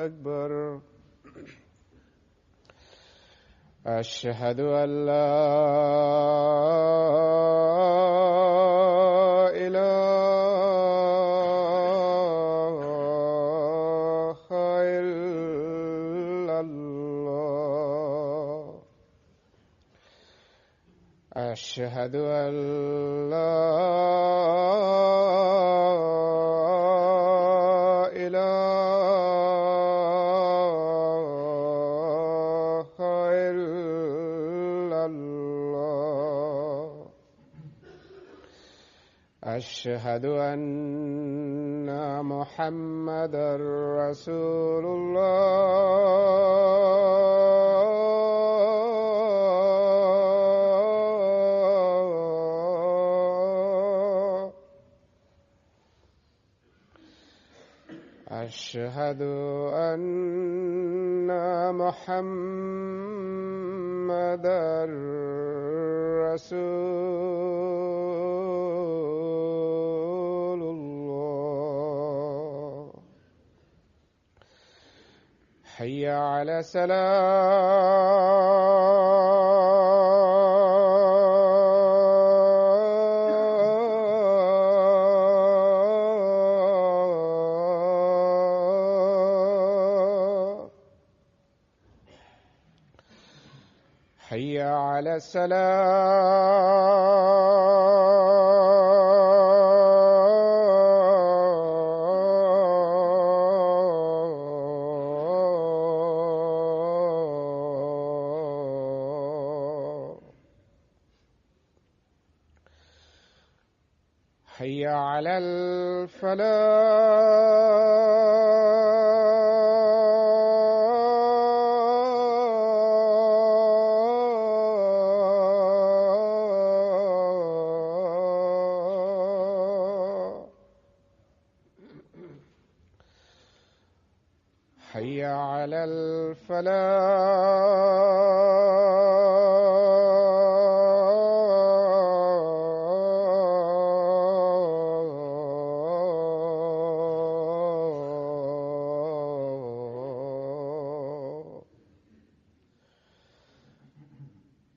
أكبر. أشهد أن لا إله إلا الله. أشهد أن لا إله إلا الله. أشهد أن محمدًا رسول الله. أشهد أن محمدًا رسول الله. حي على الصلاة. حي على السلام. حي على الفلاح. حي على الفلاح.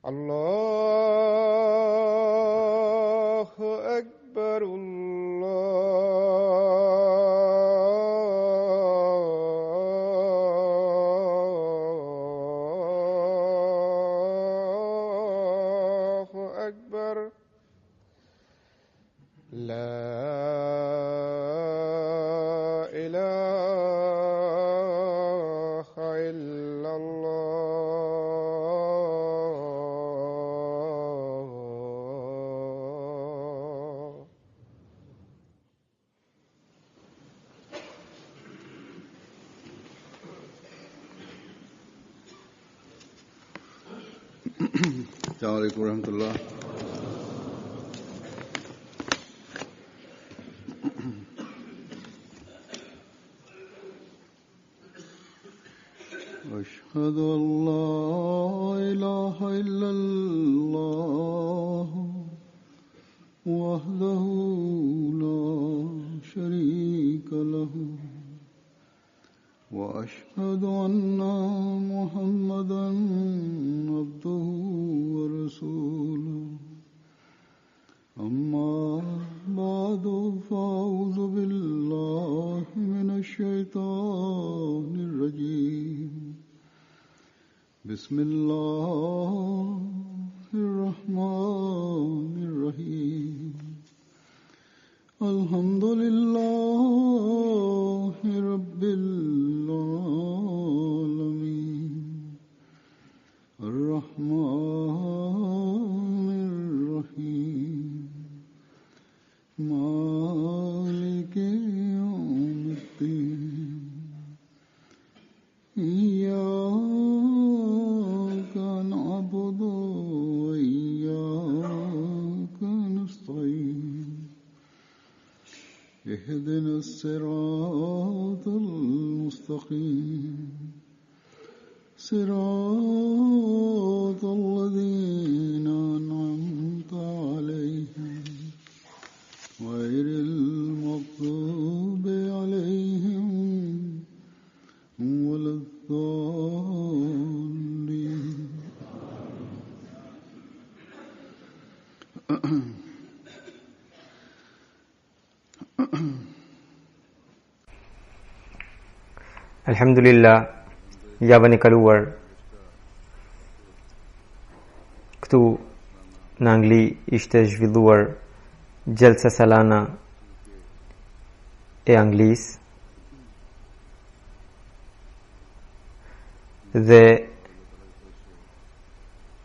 الله أكبر. الله أكبر. لا إله إلا الله. السلام عليكم ورحمة الله. أشهد أن لا إله إلا الله وحده لا شريك له وأشهد أن محمدًا عبده ورسوله. أما بعد فأعوذ بالله من الشيطان الرجيم. بسم الله الرحمن الرحيم. الحمد لله رب العالمين. الرحمن الرحيم. مالك يوم الدين. إياك نعبد وإياك نستعين. اهدنا الصراط المستقيم. صراط الذين Alhamdulillah, javën e kaluar këtu në Angli ishte zhvilluar Gjelsa Salana e Anglisë dhe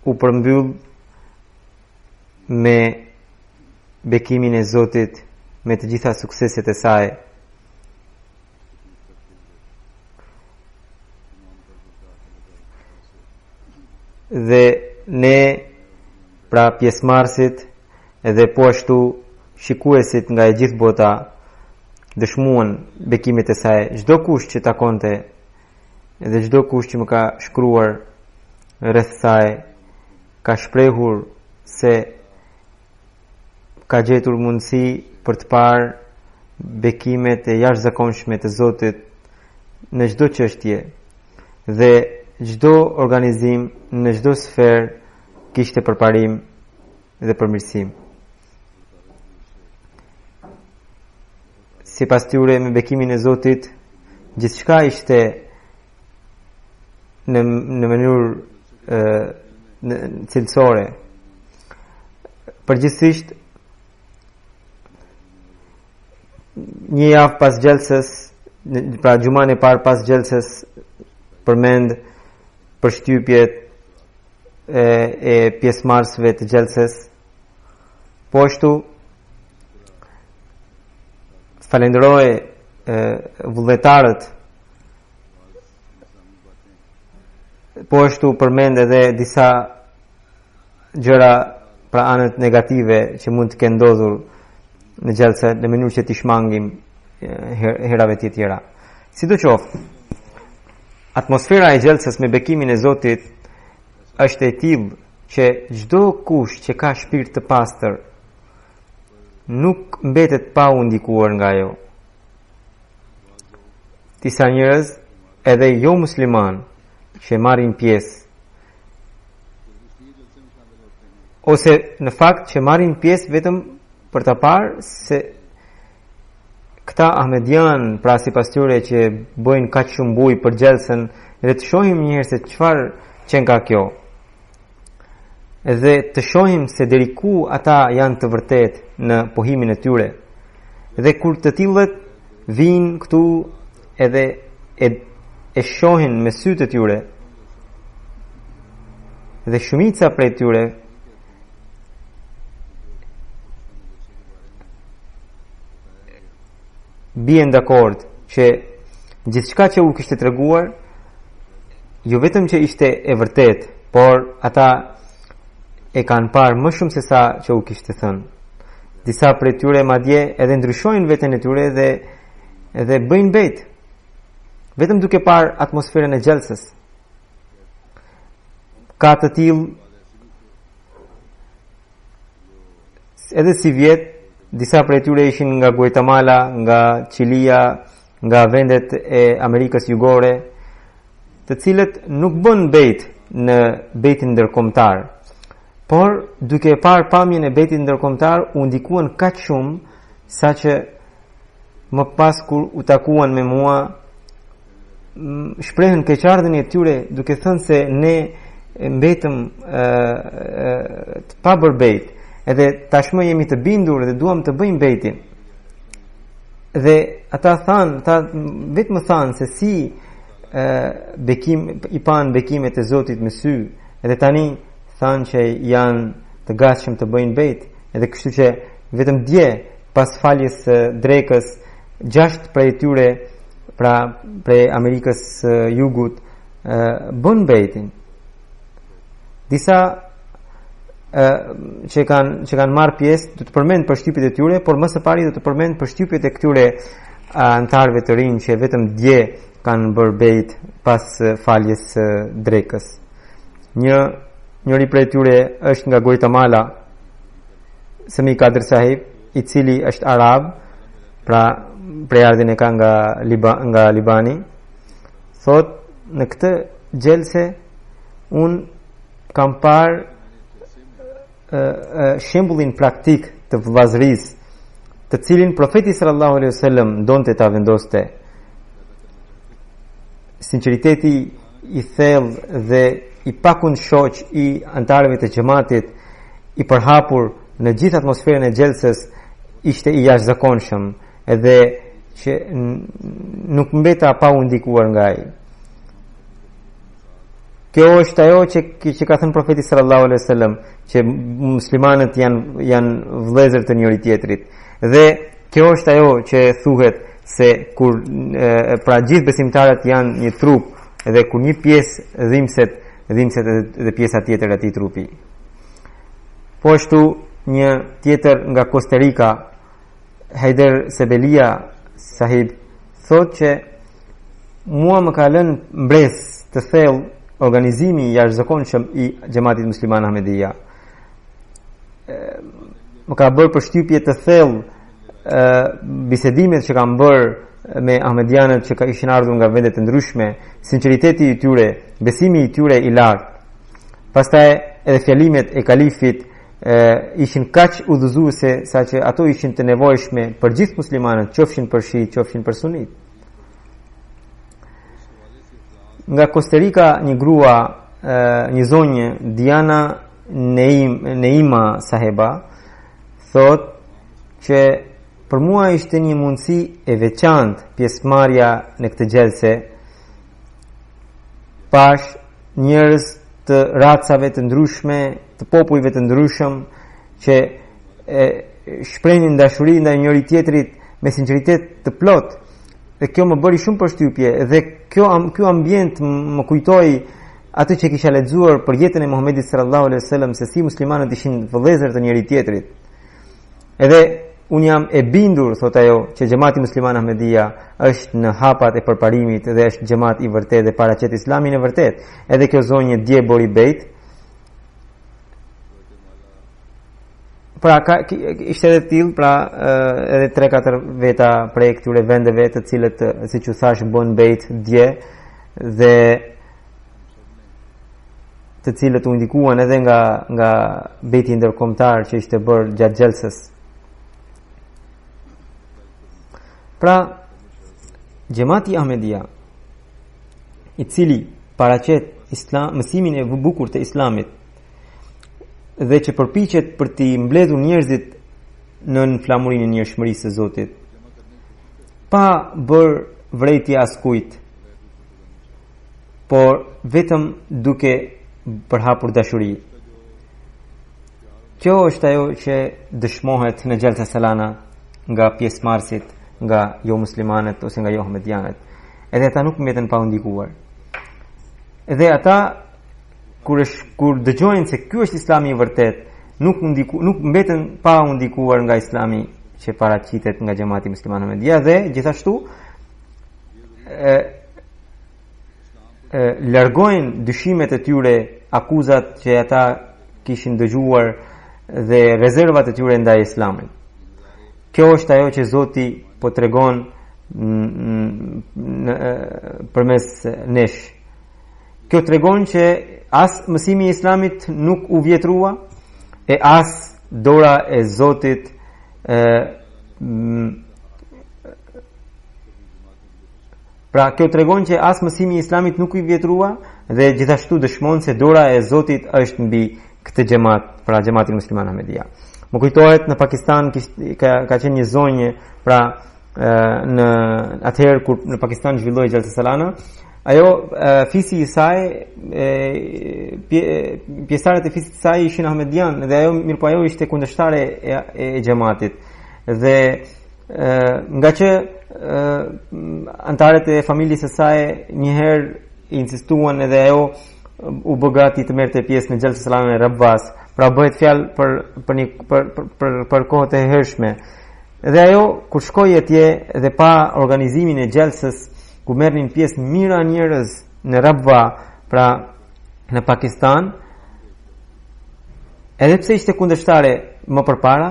u përmbyll me bekimin e Zotit me të gjitha sukseset e saj. Dhe ne pra pjesëmarrësit edhe po ashtu shikuesit nga e gjithë bota dëshmuan bekimet e saj. Çdo kush që takonte edhe çdo kush që më ka shkruar rreth saj ka shprehur se ka gjetur mundësi për të parë bekimet e jashtëzakonshme të Zotit në çdo çështje dhe çdo organizim në çdo sferë kishte përparim dhe përmirësim. Sipas tyre, me bekimin e Zotit gjithçka ishte në mënyrë cilësore. Përgjithsisht një javë pas gjelsës, pra xhuman e parë pas gjelsës, përmend përshtypjet e pjesëmarrësve të gjelsës. Po ashtu falenderoj vullnetarët. Po ashtu përmend edhe disa gjëra, pra anët negative që mund të kenë ndodhur në gjelsë në mënyrë që t'i shmangim herave të tjera. Sidoqoftë, atmosfera e gjelsës me bekimin e Zotit është e tillë që çdo kush që ka shpirt të pastër nuk mbetet pa u ndikuar nga ajo. Disa njerëz edhe jo musliman që marrin pjesë, ose në fakt që marrin pjesë vetëm për të parë se këta Ahmedian, pra sipas tyre, që bëjnë kaq shumë bujë për gjelsën, dhe të shohim njëherë se çfarë qen ka kjo. Edhe të shohim se deri ku ata janë të vërtet në pohimin e tyre. Dhe kur të tillët vinë këtu edhe e shohin me sytë e tyre, dhe shumica prej tyre bien dakord që gjithçka që u kishte treguar jo vetëm që ishte e vërtet, por ata e kanë parë më shumë se sa që u kishte thënë. Disa prej tyre madje edhe ndryshojnë veten e tyre dhe bëjnë bet, vetëm duke parë atmosferën e gjelsës. Ka të tillë edhe si vjet, disa prej tyre ishin nga Guatemala, nga Chilia, nga vendet e Amerikës Jugore, të cilët nuk bën bejt në bejtin ndërkombëtar, por duke parë pamjen e bejtit ndërkombëtar u ndikuan kaq shumë saqë më pas kur u takuan me mua shprehën keqardhjen e tyre duke thënë se ne mbetëm të pa bërë bejt, edhe tashmë jemi të bindur dhe duam të bëjmë bejtin. Dhe ata vetëm thanë se si i pan bekimet e Zotit me sy, edhe tani thanë që janë të gatshëm të bëjnë bejt, edhe kështu që vetëm dje pas faljes drekës 6 prej tyre, pra prej Amerikës Jugut, bën bejtin. Disa që kanë marrë pjesë do të përmend përshtypjet e tyre, por më së pari do të përmend përshtypjet e këtyre antarëve të rinj që vetëm dje kanë bërë bejt pas faljes drekës. Njëri prej tyre është nga Guatemala, Sami Kader Sahib, i cili është arab, pra prej ardhin e ka nga Libani. Thot, në këtë gjelse unë kam parë shembullin praktik të vëllazërisë, të cilin profeti sallallahu alaihi wasallam donte ta vendoste. Sinqeriteti i thellë dhe i pakund shoq i antarëve të xhamatit, i përhapur në gjithë atmosferën e xhelsës, ishte i jashtëzakonshëm, edhe që nuk mbeta pa u ndikuar nga ai. Kjo është ajo që ka thënë profeti sallallahu alaihi wasallam, që muslimanët janë vëllezër të njëri tjetrit. Dhe kjo është ajo që thuhet se kur pra gjithë besimtarët janë një trup, dhe kur një pjesë dhimbset edhe pjesa tjetër e atij trupi. Po ashtu një tjetër nga Costa Rica, Haider Sebelia sahib, thot që mua më ka lënë mbres të thellë organizimi i jashtëzakonshëm i xhamatit musliman Ahmedia. Më ka bërë përshtypje të thellë bisedimet që kam bërë me ahmedianët që ishin ardhur nga vende të ndryshme, sinqeriteti i tyre, besimi i tyre i lartë. Pastaj edhe fjalimet e kalifit ishin kaq udhëzuese sa që ato ishin të nevojshme për gjithë muslimanët, qofshin për shi, qofshin për sunit. Nga Costa Rica një grua, një zonjë, Diana Neima Saheba, thot që për mua ishte një mundësi e veçantë pjesëmarrja në këtë gjelse. Pash njerëz të racave të ndryshme, të popujve të ndryshëm që shprehin dashuri ndaj njëri tjetrit me sinqeritet të plot. Dhe kjo më bëri shumë përshtypje, dhe ky ambient më kujtoi atë që kisha lexuar për jetën e Muhamedit sallallahu alaihi wasallam, se si muslimanët ishin vëllezër të njëri tjetrit. Edhe unë jam e bindur, thot ajo, që xhamati musliman Ahmedia është në hapat e përparimit dhe është xhamat i vërtet dhe paraqet islamin e vërtet. Edhe kjo zonjë dje Bori Bejt, pra ishte edhe tillë, pra edhe 3-4 veta prej këtyre vendeve të cilët, siç u thash, bën bejt dje, dhe të cilët u ndikuan edhe nga bejti ndërkombëtar që ishte bërë gjatë xhelsës. Pra xhamati Ahmedia, i cili paraqet mësimin e bukur të islamit, dhe që përpiqet për t'i mbledhur njerëzit në flamurinë e njerëzshmërisë së Zotit, pa bërë vrejtje askujt, por vetëm duke përhapur dashuri. Kjo është ajo që dëshmohet në Gjelsa Salana nga pjesëmarrësit, nga jo muslimanët ose nga jo ahmedianët. Edhe ata nuk mbeten pa u ndikuar. Edhe ata kur dëgjojnë se ky është Islami i vërtet, nuk mbeten pa u ndikuar nga Islami që paraqitet nga xhamati musliman Ahmedia, dhe gjithashtu largojnë dyshimet e tyre, akuzat që ata kishin dëgjuar dhe rezervat e tyre ndaj Islamit. Kjo është ajo që Zoti po tregon përmes nesh. Kjo tregon që as mësimi i Islamit nuk u vjetrua, e as dora e Zotit pra kjo tregon që as mësimi i Islamit nuk u vjetrua, dhe gjithashtu dëshmon se dora e Zotit është mbi këtë xhamat, pra xhamatin musliman Ahmedia. Më kujtohet në Pakistan ka qenë një zonjë, pra në atëherë kur në Pakistan zhvilloi Gjelsa Salana, ajo fisi i saj, pjesëtarët e fisit të saj ishin ahmedian, dhe ajo mirëpo ajo ishte kundërshtare e xhamatit, dhe nga që antarët e familjes së saj njëherë insistuan, edhe ajo u bë gati të merrte pjesë në Gjelsa Salana e Rabwas, pra bëhet fjalë për kohët e hershme. Dhe ajo kur shkoi atje dhe pa organizimin e xhelsës, ku merrnin pjesë mira njerëz në Rabwa, pra në Pakistan, edhe pse ishte kundërshtare më përpara,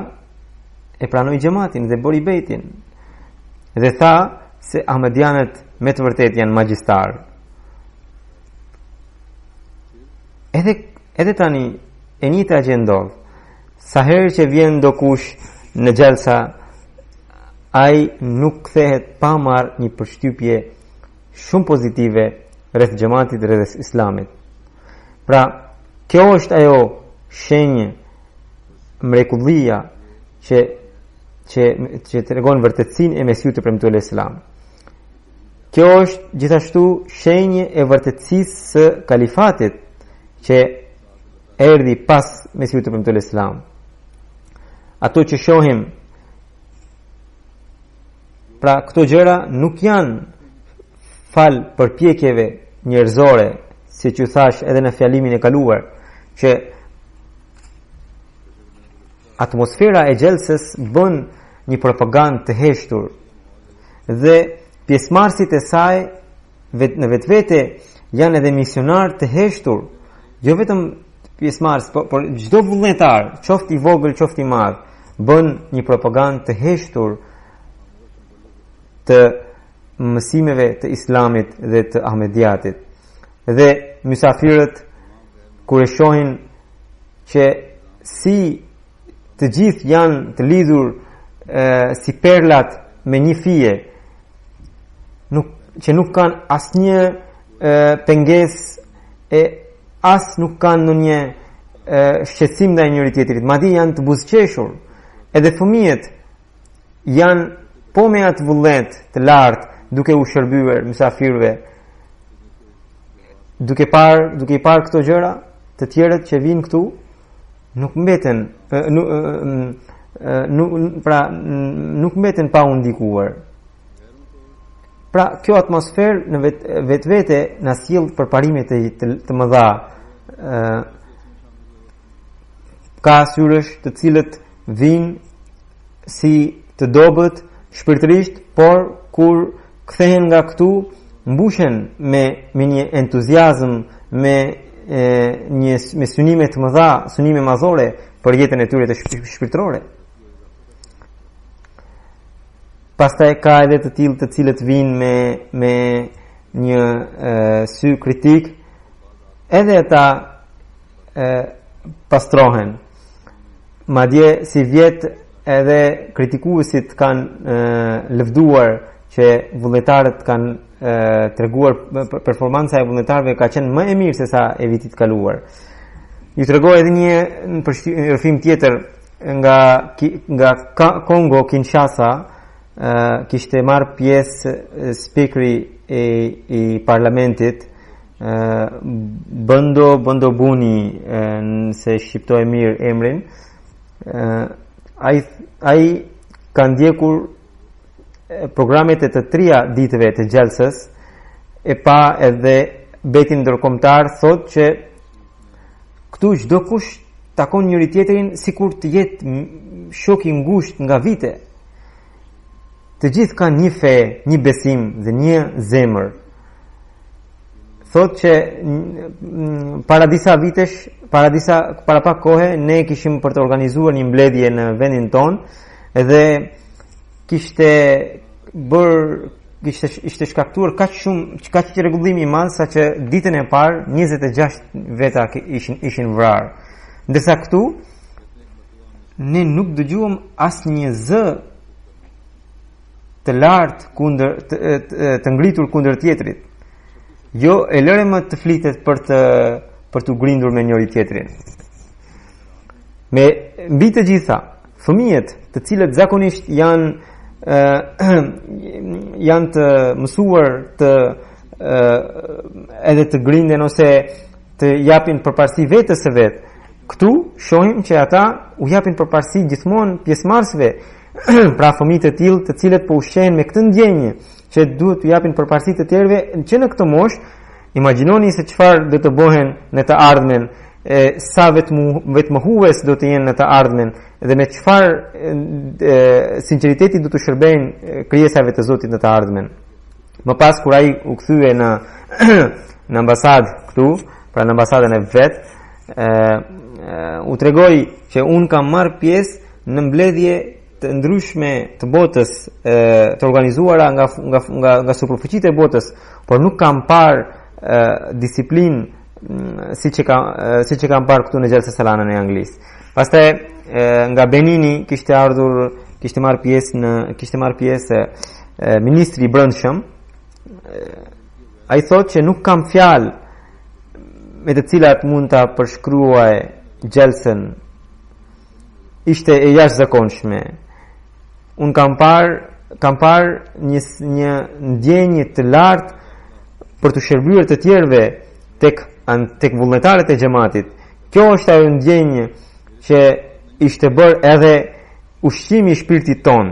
e pranoi xhamatin dhe bori bejtin, dhe tha se ahmedianët me të vërtet janë magjistar. Edhe tani e njëjta gjë ndodh. sa herë që vjen ndokush në xhelsa, ai nuk kthehet pa marrë një përshtypje shumë pozitive rreth xhamatit, rreth islamit. Pra, kjo është ajo shenjë, mrekullia që tregon vërtetësinë e Mesiut të premtuar Islam. Kjo është gjithashtu shenjë e vërtetësisë së kalifatit që erdhi pas Mesiut të premtuar Islam. Ato që shohim, pra këto gjëra nuk janë fal përpjekjeve njerëzore, si që thash edhe në fjalimin e kaluar, që atmosfera e xhelsës bën një propagandë të heshtur dhe pjesëmarrësit e saj në vetvete janë edhe misionar të heshtur, jo vetëm pjesëmarrës, por çdo vullnetar, qoftë i vogël, qoftë i madh, bën një propagandë të heshtur të mësimeve të islamit dhe të ahmediatit. Dhe mysafirët kur e shohin që si të gjithë janë të lidhur si perlat me një fije, që nuk kanë asnjë pengesë e as nuk kanë ndonjë shqetësim ndaj njëri tjetrit, madje janë të buzëqeshur. Edhe fëmijët janë po me atë vullnet të lartë, duke u shërbyer mysafirëve, duke parë këto gjëra, të tjerët që vinë këtu nuk mbeten nuk mbeten pa u ndikuar. Pra, kjo atmosferë në vetvete na sjell përparime të mëdha. Ka syrësh të cilët vinë si të dobët shpirtërisht, por kur kthehen nga këtu mbushen me një entuziazëm, me synime të mëdha, synime madhore për jetën e tyre të shpirtërore. Pastaj ka edhe të tillë të cilët vinë me një sy kritik, edhe ata pastrohen. Madje si vjet edhe kritikuesit kanë lëvduar që vullnetarët kanë treguar performanca e vullnetarëve ka qenë më e mirë se sa e vitit kaluar. Ju tregoj edhe një rrëfim tjetër nga Kongo, Kinshasa, kishte marrë pjesë speakeri i parlamentit, Bondo Buni, se shqiptoj mirë emrin. Ai ka ndjekur programet e të trija ditëve të xhelsës, e pa edhe betin ndërkombëtar, thot që këtu çdo kush takon njëri tjetrin sikur të jetë shok i ngushtë nga vite. Të gjithë kanë një fe, një besim dhe një zemër. Thot që para disa vitesh, para pak kohe, ne kishim për të organizuar një mbledhje në vendin ton, edhe ishte shkaktuar kaq rregullimi i madh sa që ditën e parë 26 veta ishin vrarë. Ndërsa këtu ne nuk dëgjuam asnjë zë të lartë të ngritur kundër tjetrit. Jo, e lëre më të flitet për të grindur me njëri tjetrin. Mbi të gjitha, fëmijët, të cilët zakonisht janë të mësuar edhe të grinden ose të japin përparësi vetës së vet, këtu shohim që ata u japin përparësi gjithmonë pjesëmarrësve, pra fëmijë të tillë të cilët po ushqehen me këtë ndjenjë që duhet të japin përparësi të tjerëve që në këtë moshë. Imagjinoni se çfarë do të bëhen në të ardhmen, sa vetmohues do të jenë në të ardhmen dhe me çfarë sinqeriteti do të shërbejnë krijesave të Zotit në të ardhmen. Më pas kur ai u kthye në ambasadë këtu, pra në ambasadën e vet, u tregoi që un kam marr pjesë në mbledhje të ndryshme të botës, të organizuara nga superfuqitë e botës, por nuk kam parë disiplinë siç e kam parë këtu në Gjelsë Salanën e Anglisë. Pastaj nga Benini kishte marrë pjesë ministri i brendshëm. Ai thotë që nuk kam fjalë me të cilat mund ta përshkruaj Gjelsën. Ishte e jashtëzakonshme. Un kam parë një ndjenjë të lartë për të shërbyer të tjerëve tek vullnetarët e xhamatit. Kjo është ajo ndjenjë që ishte bërë edhe ushqimi i shpirtit ton.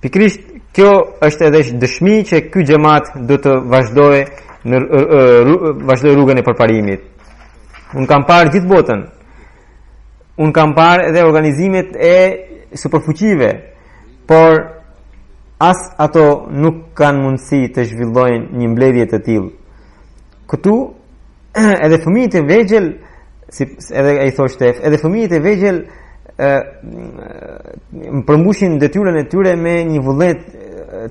Pikrisht kjo është edhe dëshmi që ky xhamat do të vazhdojë rrugën e përparimit. Un kam parë gjithë botën. Un kam parë edhe organizimet e superfuqive, por as ato nuk kanë mundësi të zhvillojnë një mbledhje të tillë. Këtu edhe fëmijët e vegjël, si edhe ai thoshte, edhe fëmijët e vegjël përmbushin detyrën e tyre me një vullnet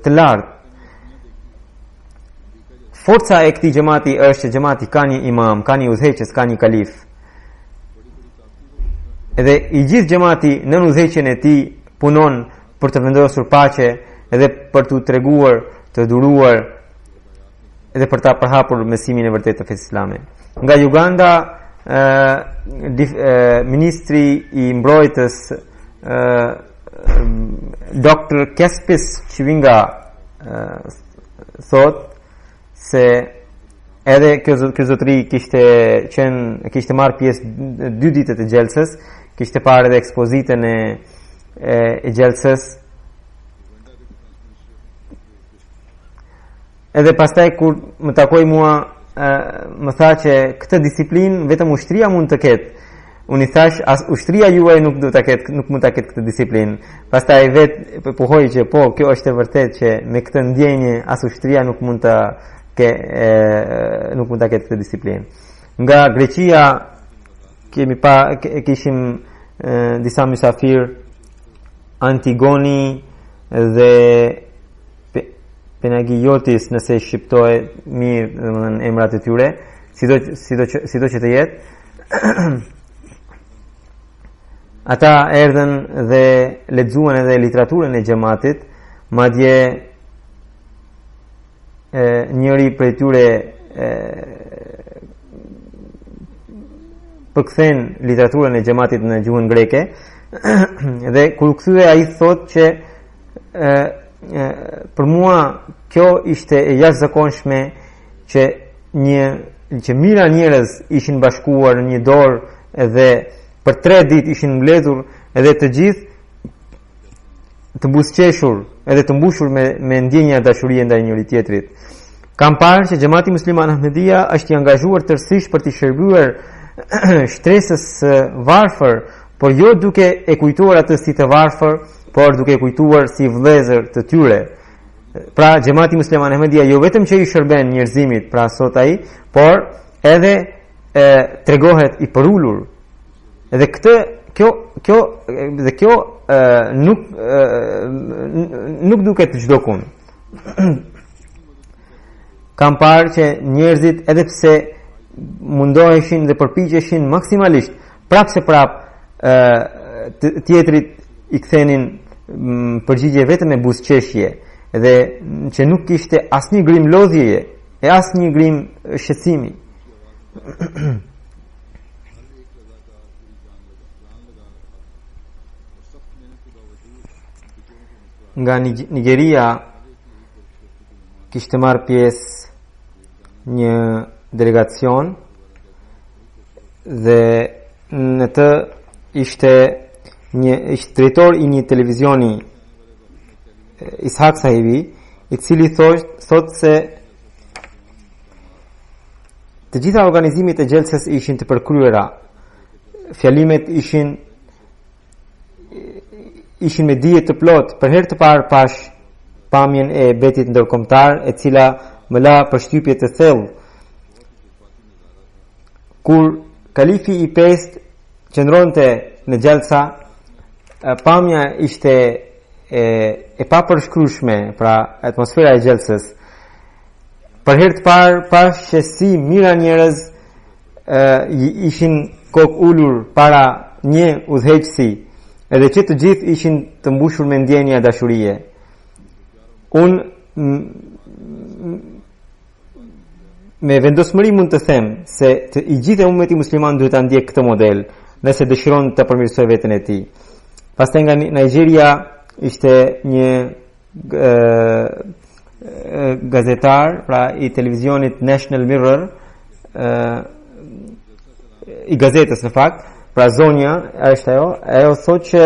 të lartë. Forca e këtij xhamati është që xhamati ka një imam, ka një udhëheqës, ka një kalif. Edhe i gjithë xhamati në udhëheqjen e tij punon për të vendosur paqe, edhe për të treguar, të duruar, edhe për ta përhapur besimin e vërtetë të fesë islame. Nga Uganda, ministri i mbrojtës Dr. Kespis Chivinga thot se edhe kjo zotëri kishte marrë pjesë 2 ditët e Gjelsës, kishte parë edhe ekspozitën e Gjelsës. Edhe pastaj kur më takoi mua, më tha që këtë disiplinë vetëm ushtria mund të ketë. Unë i thash, as ushtria juaj nuk mund ta ketë këtë disiplinë. Pastaj vetë pohoi që po, kjo është e vërtetë që me këtë ndjenjë as ushtria nuk mund ta ketë këtë disiplinë. Nga Greqia kishim disa mysafir, Antigoni dhe Penagiotis, nëse shqiptohet mirë emrat e tyre, sido që të jetë. Ata erdhen dhe lexuan edhe literaturën e xhamatit, madje njëri prej tyre përkthen literaturën e xhamatit në gjuhën greke, dhe kur u kthye ai thotë që për mua kjo ishte e jashtëzakonshme që mira njerëz ishin bashkuar në një dorë dhe për 3 ditë ishin mbledhur edhe të gjithë të buzëqeshur edhe të mbushur me ndjenja dashurie ndaj njëri tjetrit. Kam parë që xhamati musliman Ahmedia është i angazhuar tërësisht për të shërbyer shtresës varfër, por jo duke e kujtuar atë si të varfër, por duke e kujtuar si vëllezër të tyre. Pra xhamati musliman Ahmedia jo vetëm që i shërben njerëzimit, pra sot ai, por edhe tregohet i përulur. Edhe kjo nuk duket çdo kund. Kam parë që njerëzit edhe pse mundoheshin dhe përpiqeshin maksimalisht prap tjetrit i kthenin përgjigje vetëm me buzëqeshje, edhe që nuk kishte asnjë grim lodhjeje e asnjë grim shqetësimi. Nga Nigeria kishte marrë pjesë një delegacion dhe në të ishte drejtor i një televizioni, Ishaq Sahibi, i cili thot se të gjitha organizimet e Gjelsës ishin të përkryera, fjalimet ishin me dije të plot. Për herë të parë pash pamjen e betit ndërkombëtar, e cila më la përshtypje të thellë. Kur kalifi i 5 qëndronte në Gjelsa, pamja ishte e papërshkrueshme, pra atmosfera e Gjelsës. Për herë të parë pash që si mira njerëz ishin kokë ulur para një udhëheqësi, edhe që të gjithë ishin të mbushur me ndjenja dashurie. Unë me vendosmëri mund të them se i gjithë ummeti musliman duhet ta ndjekë këtë model nëse dëshiron të përmirësojë veten e tij. Pastaj nga Nigeria ishte një gazetar, pra i televizionit National Mirror, i gazetës në fakt, pra zonja është ajo thotë që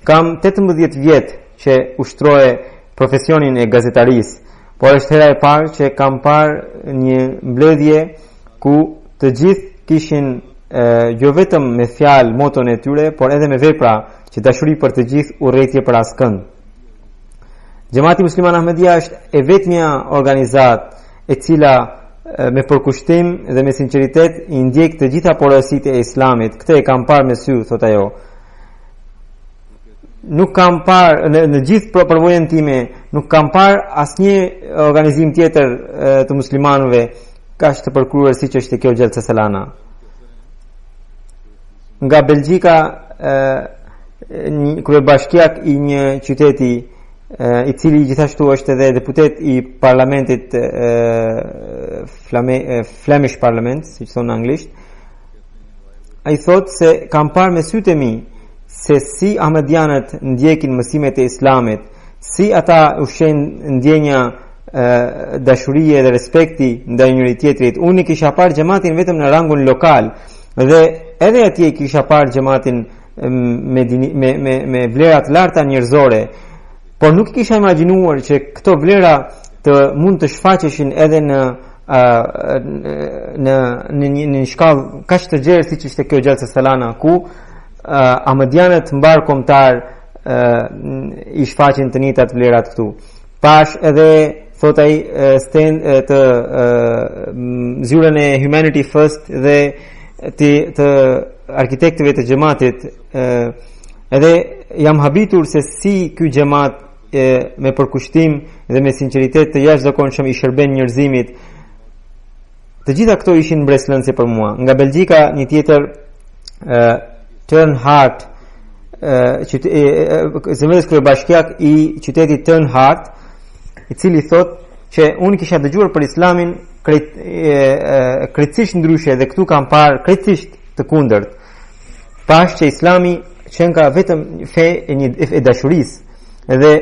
kam 18 vjet që ushtroje profesionin e gazetarisë, por është hera e parë që kam parë një mbledhje ku të gjithë kishin jo vetëm me fjalë moton e tyre, por edhe me vepra, që dashuri për të gjithë, urrëtie për askënd. Xhamati Musliman Ahmedia është e vetmja organizatë e cila me përkushtim dhe me sinqeritet i ndjek të gjitha porositë e Islamit. Këtë e kam parë me sy, thot ajo. Nuk kam parë në gjithë përvojën time, nuk kam parë asnjë organizim tjetër të muslimanëve kaq të përkryer siç është kjo Xhelsa Selana. Nga Belgjika, kryebashkiak i një qyteti i cili gjithashtu është edhe deputet i parlamentit Flemish Parliament, si që thonë në anglisht, ai thotë se kam parë me sytë e mi se si Ahmedianët ndjekin mësimet e Islamit, si ata ushqejnë ndjenja dashurie dhe respekti ndaj njëri tjetrit. Unë kisha parë xhamatin vetëm në rangun lokal dhe edhe atje kisha parë xhamatin me vlerat larta njerëzore, por nuk kisha imagjinuar që këto vlera të mund të shfaqeshin edhe në një shkallë kaq të gjerë siç ishte kjo Xhelsa Selana, ku Ahmedianët mbar kombëtar i shfaqin të njëjtat vlerat këtu. Pash edhe thot ai të zyrën e Humanity First dhe të arkitektëve të xhamatit, edhe jam habitur se si ky xhamat me përkushtim dhe me sinqeritet të jashtëzakonshëm i shërben njerëzimit. Të gjitha këto ishin mbreslënse për mua. Nga Belgjika një tjetër Turnhout, zëvendës kryebashkiak i qytetit Turnhout, i cili thot që unë kisha dëgjuar për Islamin krejtësisht ndryshe dhe këtu kam parë krejtësisht të kundërt. Pash që Islami qenë ka vetëm fe e dashurisë, dhe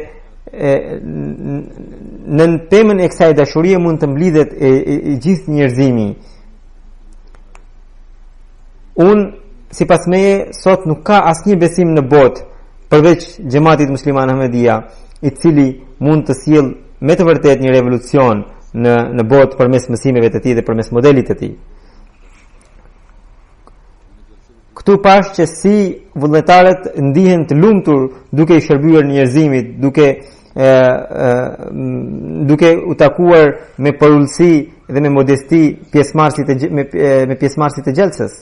në temën e kësaj dashurie mund të mblidhet gjithë njerëzimi. Unë sipas meje sot nuk ka asnjë besim në botë përveç Xhamatit Musliman Ahmedia, i cili mund të sjellë me të vërtetë një revolucion në botë përmes mësimeve të tij dhe përmes modelit të tij. Këtu pash që si vullnetarët ndihen të lumtur duke i shërbyer njerëzimit, duke u takuar me përullësi dhe me modesti me pjesëmarrësit e Xhelsës.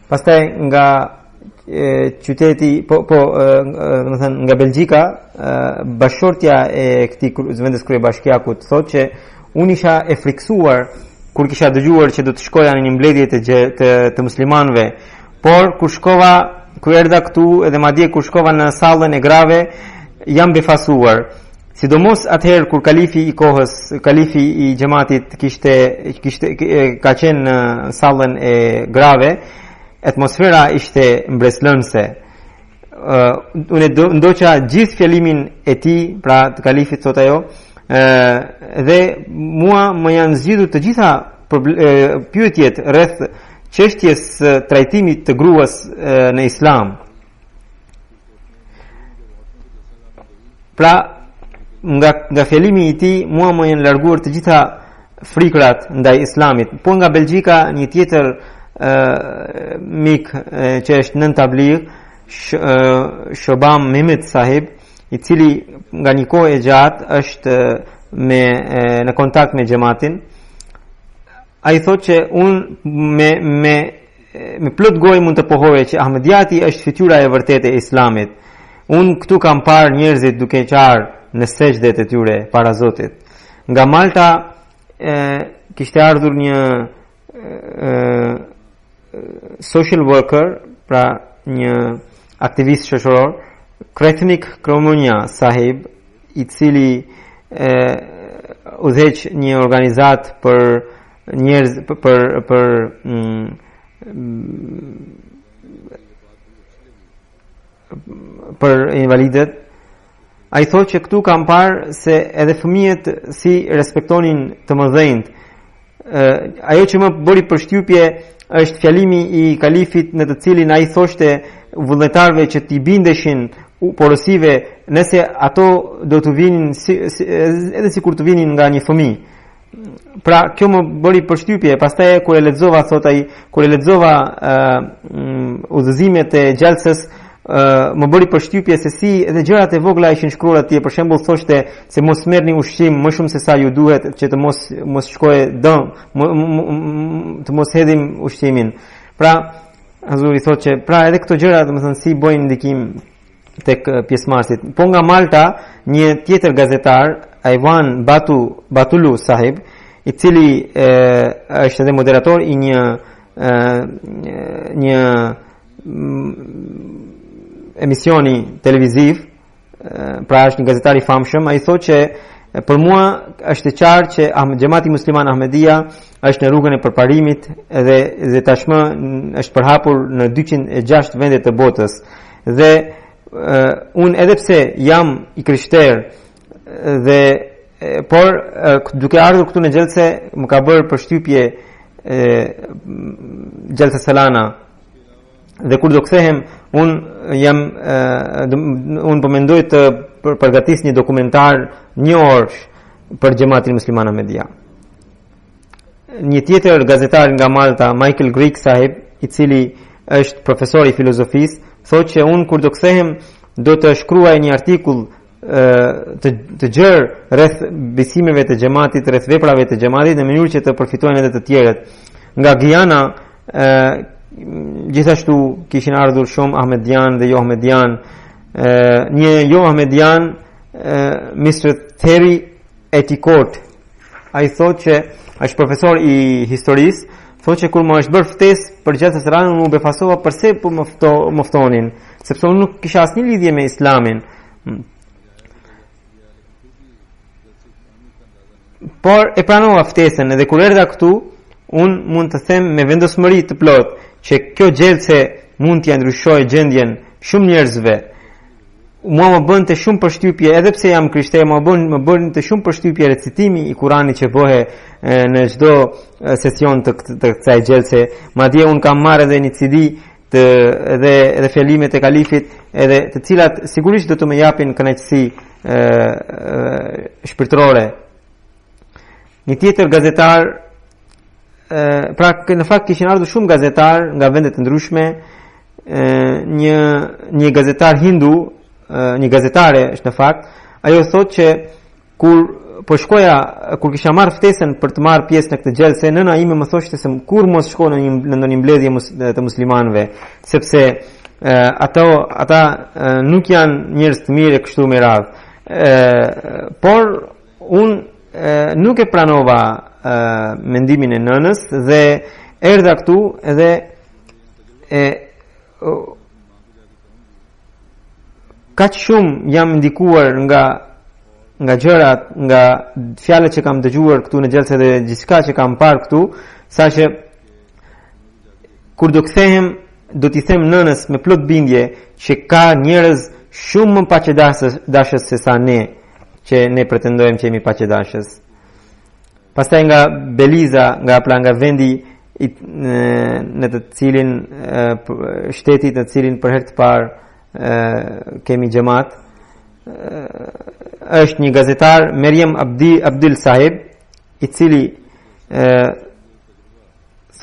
Pastaj nga qyteti nga Belgjika, bashkëshortja e këtij zëvendës kryebashkiakut thotë që unë isha e friksuar kur kisha dëgjuar që do të shkoja në një mbledhje të muslimanëve, por kur erdha këtu edhe madje kur shkova në sallën e grave, jam befasuar. Sidomos atëherë kur kalifi i kohës, kalifi i xhamatit ka qenë në sallën e grave, atmosfera ishte mbreslënse. Unë ndoqa gjithë fjalimin e tij, pra të kalifit, thot ajo, dhe mua më janë zgjidhur të gjitha pyetjet rreth çështjes trajtimit të gruas në Islam. Pra nga fjalimi i tij mua më janë larguar të gjitha frikrat ndaj Islamit. Po nga Belgjika një tjetër mik që është nën tabligh, Shobam Mehmet Sahib, i cili nga një kohë e gjatë është në kontakt me xhamatin. Ai thotë që unë me plot gojë mund të pohoj që Ahmediati është fytyra e vërtetë e Islamit. Unë këtu kam parë njerëzit duke qarë në sejdët e tyre para Zotit. Nga Malta kishte ardhur një social worker, pra një aktivist shoqëror, Kretnik Kromunia Sahib, i cili udhëheq një organizat për njerëz për invalidet. Ai thotë që këtu kam parë se edhe fëmijët si respektonin të mëdhenjt. Ajo që më bëri përshtypje është fjalimi i kalifit në të cilin ai thoshte vullnetarëve që t'i bindeshin porosive nëse ato do të vinin edhe sikur të vinin nga një fëmijë. Pra kjo më bëri përshtypje. Pastaj kur e lexova, thot ai, kur e lexova udhëzimet e gjallësës, më bëri përshtypje se si edhe gjërat e vogla ishin shkruar atje. Për shembull thoshte se mos merrni ushqim më shumë se sa ju duhet, që të mos shkojë dëm, të mos hedhim ushqimin. Pra Hazuri thotë që pra edhe këto gjëra domethënë si bojnë ndikim tek pjesëmarrësit. Po nga Malta, një tjetër gazetar, Aivan Batulu Sahib, i cili është edhe moderator i një emisioni televiziv, pra është një gazetar i famshëm. Ai thotë që për mua është e qartë që Xhamati Musliman Ahmedia është në rrugën e përparimit dhe tashmë është përhapur në 206 vende të botës. Dhe unë edhe pse jam i krishter por duke ardhur këtu në Gjelse më ka bërë përshtypje Gjelse Selana. Dhe kur do kthehem unë po mendoj të përgatis një dokumentar 1 orë për Xhamatin Musliman Ahmedia. Një tjetër gazetar nga Malta, Michael Greek Sahib, i cili është profesor i filozofisë, thotë që unë kur do kthehem do të shkruaj një artikull të gjerë rreth besimeve të Xhamatit, rreth veprave të Xhamatit në mënyrë që të përfitojnë edhe të tjerët. Nga Guyana gjithashtu kishin ardhur shumë Ahmedian dhe jo Ahmedian. Një jo Ahmedian, Mr. Terry Etikot, ai thotë që është profesor i historisë, thotë që kur më është bërë ftesë për Gjelse Selana, unë u befasova pse po më ftonin, sepse unë nuk kisha asnjë lidhje me Islamin. Por e pranova ftesën, edhe kur erdha këtu, unë mund të them me vendosmëri të plot që kjo Gjelse mund t'ia ndryshojë gjendjen shumë njerëzve. Mua më bënte shumë përshtypje, edhe pse jam krishter, më bënte shumë përshtypje recitimi i Kuranit që bëhe në çdo sesion të kësaj Gjelse. Madje un kam marrë edhe një CD edhe fjalimet e kalifit, edhe të cilat sigurisht do të më japin kënaqësi shpirtërore. Një tjetër gazetar, pra në fakt kishin ardhur shumë gazetar nga vende të ndryshme, një gazetar hindu, një gazetare është në fakt, ajo thotë që kur kisha marrë ftesën për të marrë pjesë në këtë Gjelse, nëna ime më thoshte se kur mos shko në ndonjë mbledhje të muslimanëve, sepse ata nuk janë njerëz të mirë kështu me radhë. Por unë nuk e pranova mendimin e nënës dhe erdha këtu edhe kaq shumë jam ndikuar nga gjërat, nga fjalët që kam dëgjuar këtu në Gjelse dhe gjithçka që kam parë këtu, saqë kur do kthehem do t'i them nënës me plot bindje që ka njerëz shumë më paqëdashës se sa ne, që ne pretendojmë që jemi paqëdashës. Pastaj nga Beliza, nga vendi në të cilin shtetit në të cilin për herë të parë kemi xhamat, është një gazetar, Meriem Abdul Sahib, i cili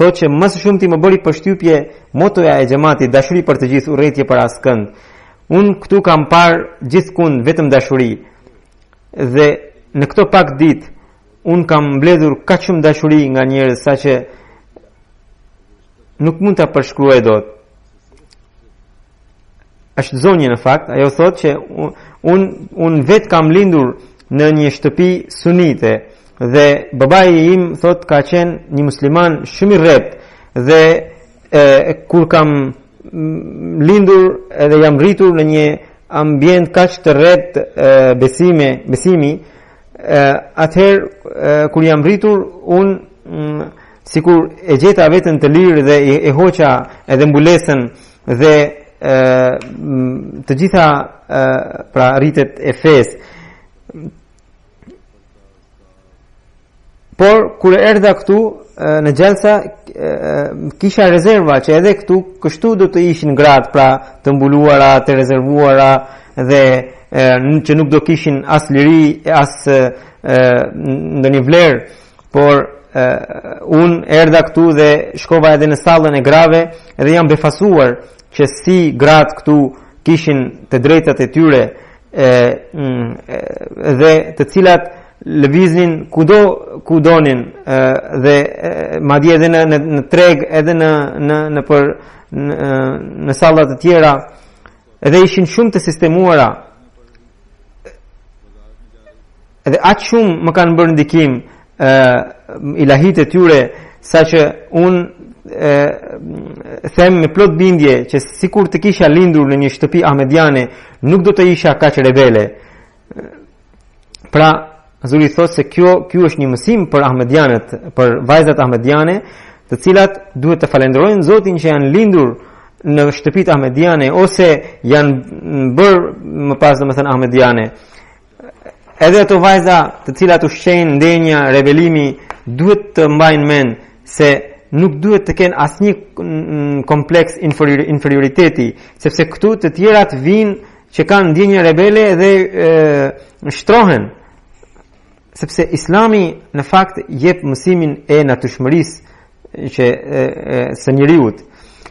thotë që më së shumti më bëri përshtypje motoja e xhamatit, dashuri për të gjithë, urrëtie për askënd. Unë këtu kam parë gjithkund vetëm dashuri. Dhe në këto pak ditë unë kam mbledhur kaq shumë dashuri nga njerëz saqë nuk mund ta përshkruaj dot. Është zonjë në fakt, ajo thotë që unë vetë kam lindur në një shtëpi sunite dhe babai im thot ka qenë një musliman shumë i rrept dhe kur kam lindur edhe jam rritur në një ambient kaq të rrept besimi atëherë kur jam rritur unë sikur e gjeta veten të lirë dhe e hoqa edhe mbulesën dhe të gjitha pra rritet e fesë. Por kur erdha këtu në Gjelsa kisha rezerva që edhe këtu kështu do të ishin gratë pra të mbuluara, të rezervuara dhe që nuk do kishin as liri, as ndonjë vlerë, por unë erdha këtu dhe shkova edhe në sallën e grave dhe jam befasuar që si gratë këtu kishin të drejtat e tyre dhe të cilat lëviznin ku donin dhe madje edhe në treg edhe në sallat të tjera edhe ishin shumë të sistemuara edhe aq shumë më kanë bërë ndikim ilahit e tyre saqë unë them me plot bindje që sikur të kisha lindur në një shtëpi ahmediane nuk do të isha kaq rebele. Pra Zuri thot se kjo është një mësim për ahmedianët, për vajzat ahmediane, të cilat duhet të falenderojnë Zotin që janë lindur në shtëpitë ahmediane ose janë bërë më pas domethënë ahmediane. Edhe ato vajza të cilat ushqejnë ndenja, rebelimi, duhet të mbajnë mend se nuk duhet të kenë asnjë kompleks inferioriteti, sepse këtu të tjerat vinë që kanë ndjenja rebele dhe shtrohen. Sepse Islami në fakt jep mësimin e natyrshmërisë që së njeriut.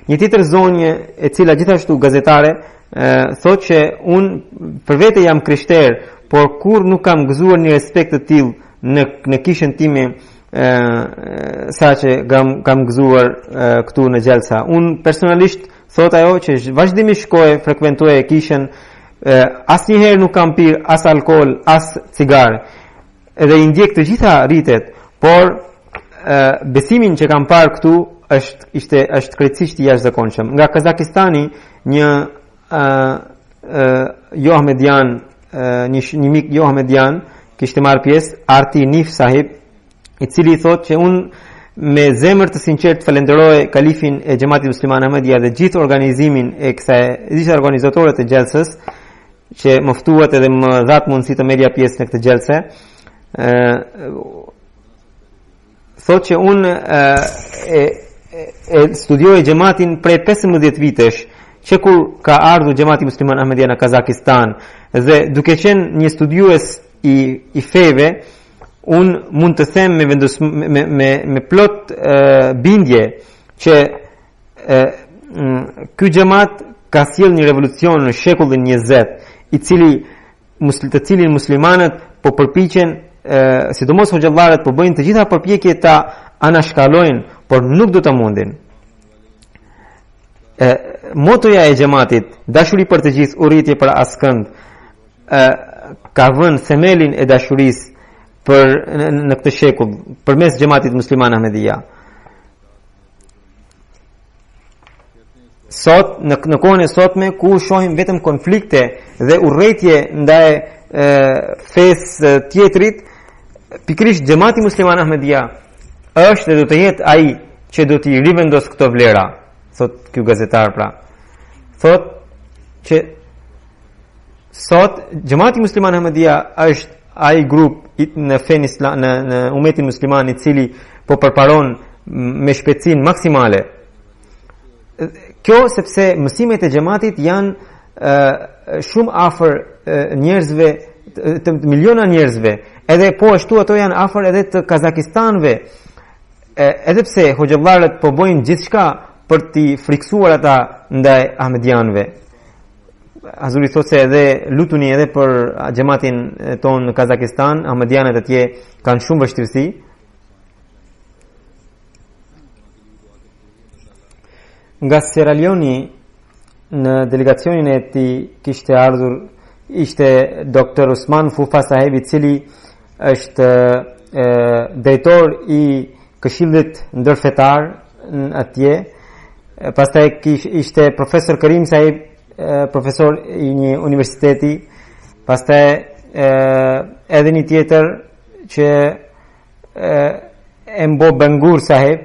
Një tjetër zonjë e cila gjithashtu gazetare thotë që unë për vete jam krishter, por kur nuk kam gëzuar një respekt të tillë në kishën time sa që kam gëzuar këtu në Gjelsa. Unë personalisht thot ajo që vazhdimisht shkoj, frekuentoj kishën, asnjëherë nuk kam pirë as alkool, as cigare. Edhe i ndjek të gjitha rritet, por besimin që kam parë këtu është krejtësisht i jashtëzakonshëm. Nga Kazakistani një jo ahmedian, një mik jo ahmedian kishte marrë pjesë, Arti Nif Sahib, i cili thotë që unë me zemër të sinqert falenderoj kalifin e Xhamatit Musliman Ahmedia dhe gjithë organizimin e gjithë organizatorët e Gjelsës që më ftuat edhe më dhat mundësi të merja pjesë në këtë Gjelse. Thotë që unë studioj Xhamatin prej 15 vitesh që kur ka ardhur Xhamati Musliman Ahmedia në Kazakistan dhe duke qenë një studiues i feve, unë mund të them me plot bindje që ky xhamat ka sjellë një revolucion në shekullin 20, të cilin muslimanët po përpiqen, sidomos hoxhallarët po bëjnë të gjitha përpjekje ta anashkalojnë, por nuk do të mundin. Motoja e xhamatit, dashuri për të gjithë, urrëtie për askënd, ka vënë themelin e dashurisë në këtë shekull përmes Xhamatit Musliman Ahmedia. Sot në kohën e sotme ku shohim vetëm konflikte dhe urrëtie ndaj fesë tjetrit, pikërisht Xhamati Musliman Ahmedia është dhe do të jetë ai që do t'i rivendos këto vlera, thot ky gazetar pra. Thot që sot Xhamati Musliman Ahmedia është ai grup në fen islam, në umetin musliman i cili po përparon me shpejtësinë maksimale. Kjo sepse mësimet e xhamatit janë shumë afër njerëzve, të miliona njerëzve, edhe po ashtu ato janë afër edhe të Kazakistanëve. Edhe pse hoxhallarët po bojnë gjithçka për t'i friksuar ata ndaj ahmedianëve. Azuri thotë se edhe lutuni edhe për xhamatin ton në Kazakistan, ahmedianët atje kanë shumë vështirësi. Nga Sierra Leone në delegacionin e tij kishte ardhur ishte Dr. Usman Fufa Saheb, i cili është drejtor i Këshillit Ndërfetar atje. Pastaj ishte profesor Karim Sahib, profesor i një universiteti. Pastaj edhe një tjetër që Embo Bengur Sahib,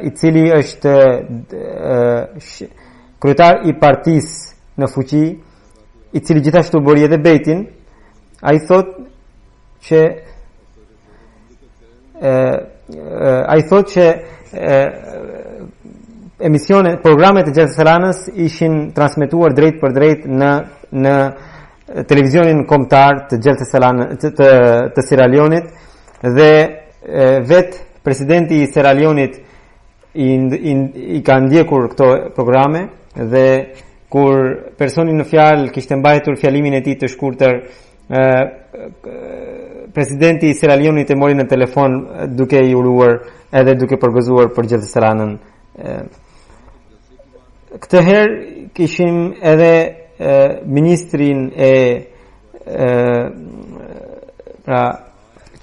i cili është kryetar i partisë në fuqi, i cili gjithashtu bëri edhe bejtin. Ai thot që programet e Xhelses Salanës ishin transmetuar drejt për drejt në televizionin kombëtar të Xhelses Salanës të Sierra Leone-it, dhe vetë presidenti i Sierra Leone-it i ka ndjekur këto programe, dhe kur personi në fjalë kishte mbajtur fjalimin e tij të shkurtër, presidenti i Sierra Leone-it e mori në telefon duke i uruar edhe duke përgëzuar për Xhelses Salanën. Këtë herë kishim edhe ministrin e pra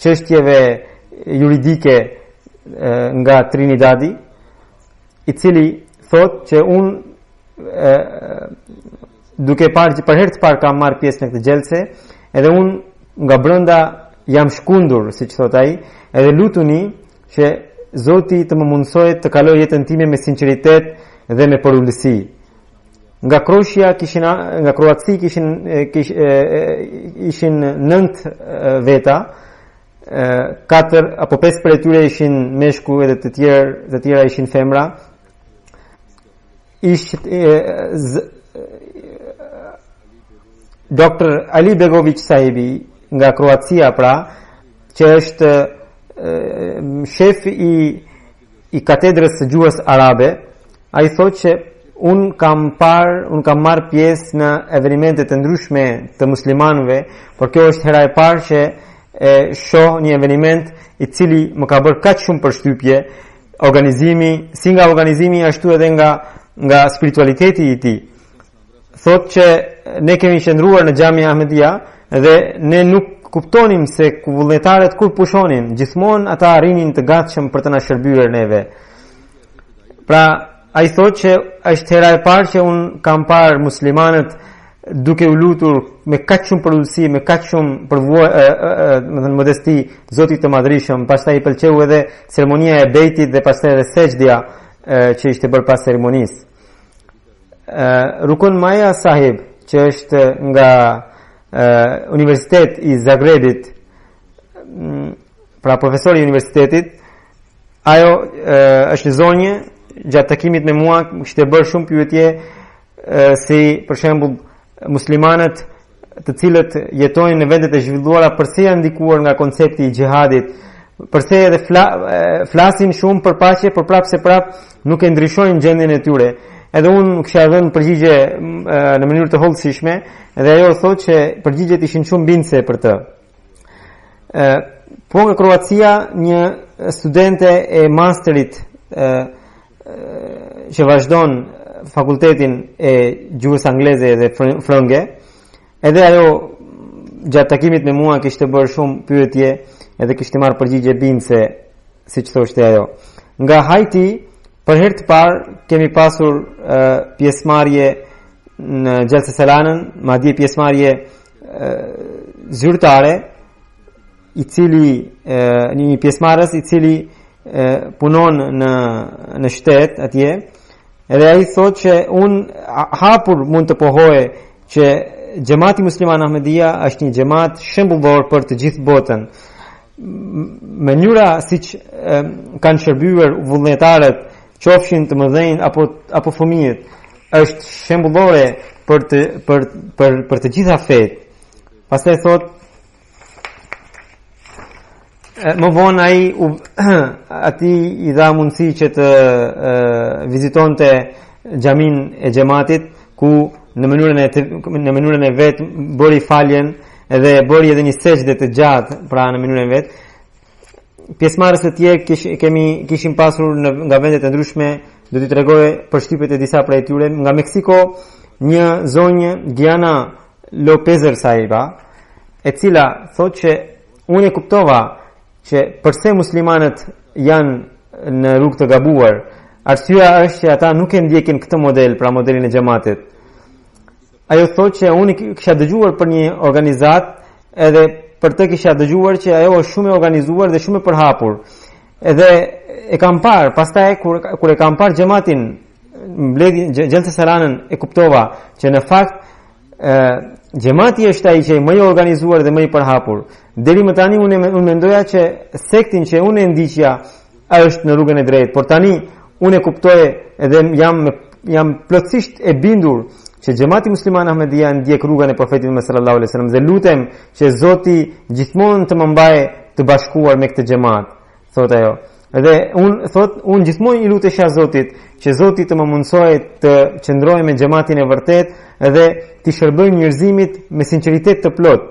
çështjeve juridike nga Trinidadi, i cili thot që unë duke parë që për herë të parë kam marrë pjesë në këtë gjelse, edhe unë nga brenda jam shkundur, siç thot ai, edhe lutuni që Zoti të më mundsojë të kaloj jetën time me sinqeritet dhe me përullësi. Nga Kroaci ishin 9 veta, 4 apo 5 për e tyre ishin meshku edhe të tjera ishin femra. Dr. Ali Begović Sahibi nga Kroacia, pra, që është shef i katedrës së gjuhës arabe, ai thotë që unë kam marrë pjesë në evenimente të ndryshme të muslimanëve, por kjo është hera e parë që shoh një eveniment i cili më ka bërë kaq shumë përshtypje, si nga organizimi ashtu edhe nga spiritualiteti i tij. Thotë që ne kemi qëndruar në Xhamia Ahmedia dhe ne nuk kuptonim se vullnetarët kur pushonin, gjithmonë ata arrinin të gatshëm për të na shërbyer neve. Pra, ai thotë që është hera e parë që un kam parë muslimanët duke u lutur me kaq shumë përullësi, me kaq shumë modesti Zotit të Madhrishëm. Pastaj i pëlqeu edhe ceremonia e bejtit dhe pastaj edhe sejdja që ishte bërë pas ceremonisë. Rukun Maya Sahib, që është nga Universitet i Zagrebit, pra profesori i universitetit, ajo është zonjë, gjatë takimit me mua kishte bërë shumë pyetje, si për shembull muslimanët të cilët jetojnë në vendet e zhvilluara përse janë ndikuar nga koncepti i xhihadit, përse edhe flasin shumë për paqe, por prapse nuk e ndryshojnë gjendjen e tyre. Edhe unë kisha dhënë përgjigje në mënyrë të hollësishme, dhe ajo thotë që përgjigjet ishin shumë bindse për të. Po nga Kroacia, një studente e masterit që vazhdon fakultetin e gjuhës angleze dhe frënge, edhe ajo gjatë takimit me mua kishte bërë shumë pyetje edhe kishte marrë përgjigje bindse, siç thoshte ajo. Nga Haiti, për herë të parë kemi pasur pjesëmarrje në Xhelses Salanën, madje pjesëmarrje zyrtare, i cili një pjesëmarrës i cili punon në shtet atje, edhe ai thotë që unë hapur mund të pohoje që Xhamati Musliman Ahmedia është një xhamat shembullor për të gjithë botën. Mënyra siç kanë shërbyer vullnetarët, qofshin të mëdhenj apo fëmijët, është shembullore për të gjitha fetë. Pastaj thotë, më vonë ai ati i dha mundësi që të vizitonte xhamin e xhamatit, ku në mënyrën e vet bëri faljen edhe bëri edhe një sejdë të gjatë, pra në mënyrën e vet. Pjesëmarrës të tjerë kishin pasur nga vendet e ndryshme, do t'i tregoj përshtypjet e disa prej tyre. Nga Meksiko, një zonjë Giana Lopez Saiba, e cila thotë që unë e kuptova që pse muslimanët janë në rrugë të gabuar. Arsyeja është që ata nuk e ndjekin këtë model, pra modelin e xhamatit. Ajo thotë që unë kisha dëgjuar për një organizat, edhe për të kisha dëgjuar që ajo është shumë e organizuar dhe shumë e përhapur. Edhe e kam parë, pastaj kur e kam parë xhamatin, mbledhjen Xhelsa Salanën, e kuptova që në fakt xhamati është ai që është më i organizuar dhe më i përhapur. Deri më tani unë mendoja që sektin që unë e ndiqja është në rrugën e drejtë, por tani unë e kuptoj edhe jam plotësisht e bindur që xhamati musliman Ahmedia ndjek rrugën e profetit Muhammed sallallahu alaihi wasallam dhe lutem që Zoti gjithmonë të më mbajë të bashkuar me këtë xhamat, thotë ajo. Edhe unë gjithmonë i lutesha Zotit që Zoti të më mundsojë të qëndroj me xhamatin e vërtet dhe të shërbëj njerëzimit me sinqeritet të plot.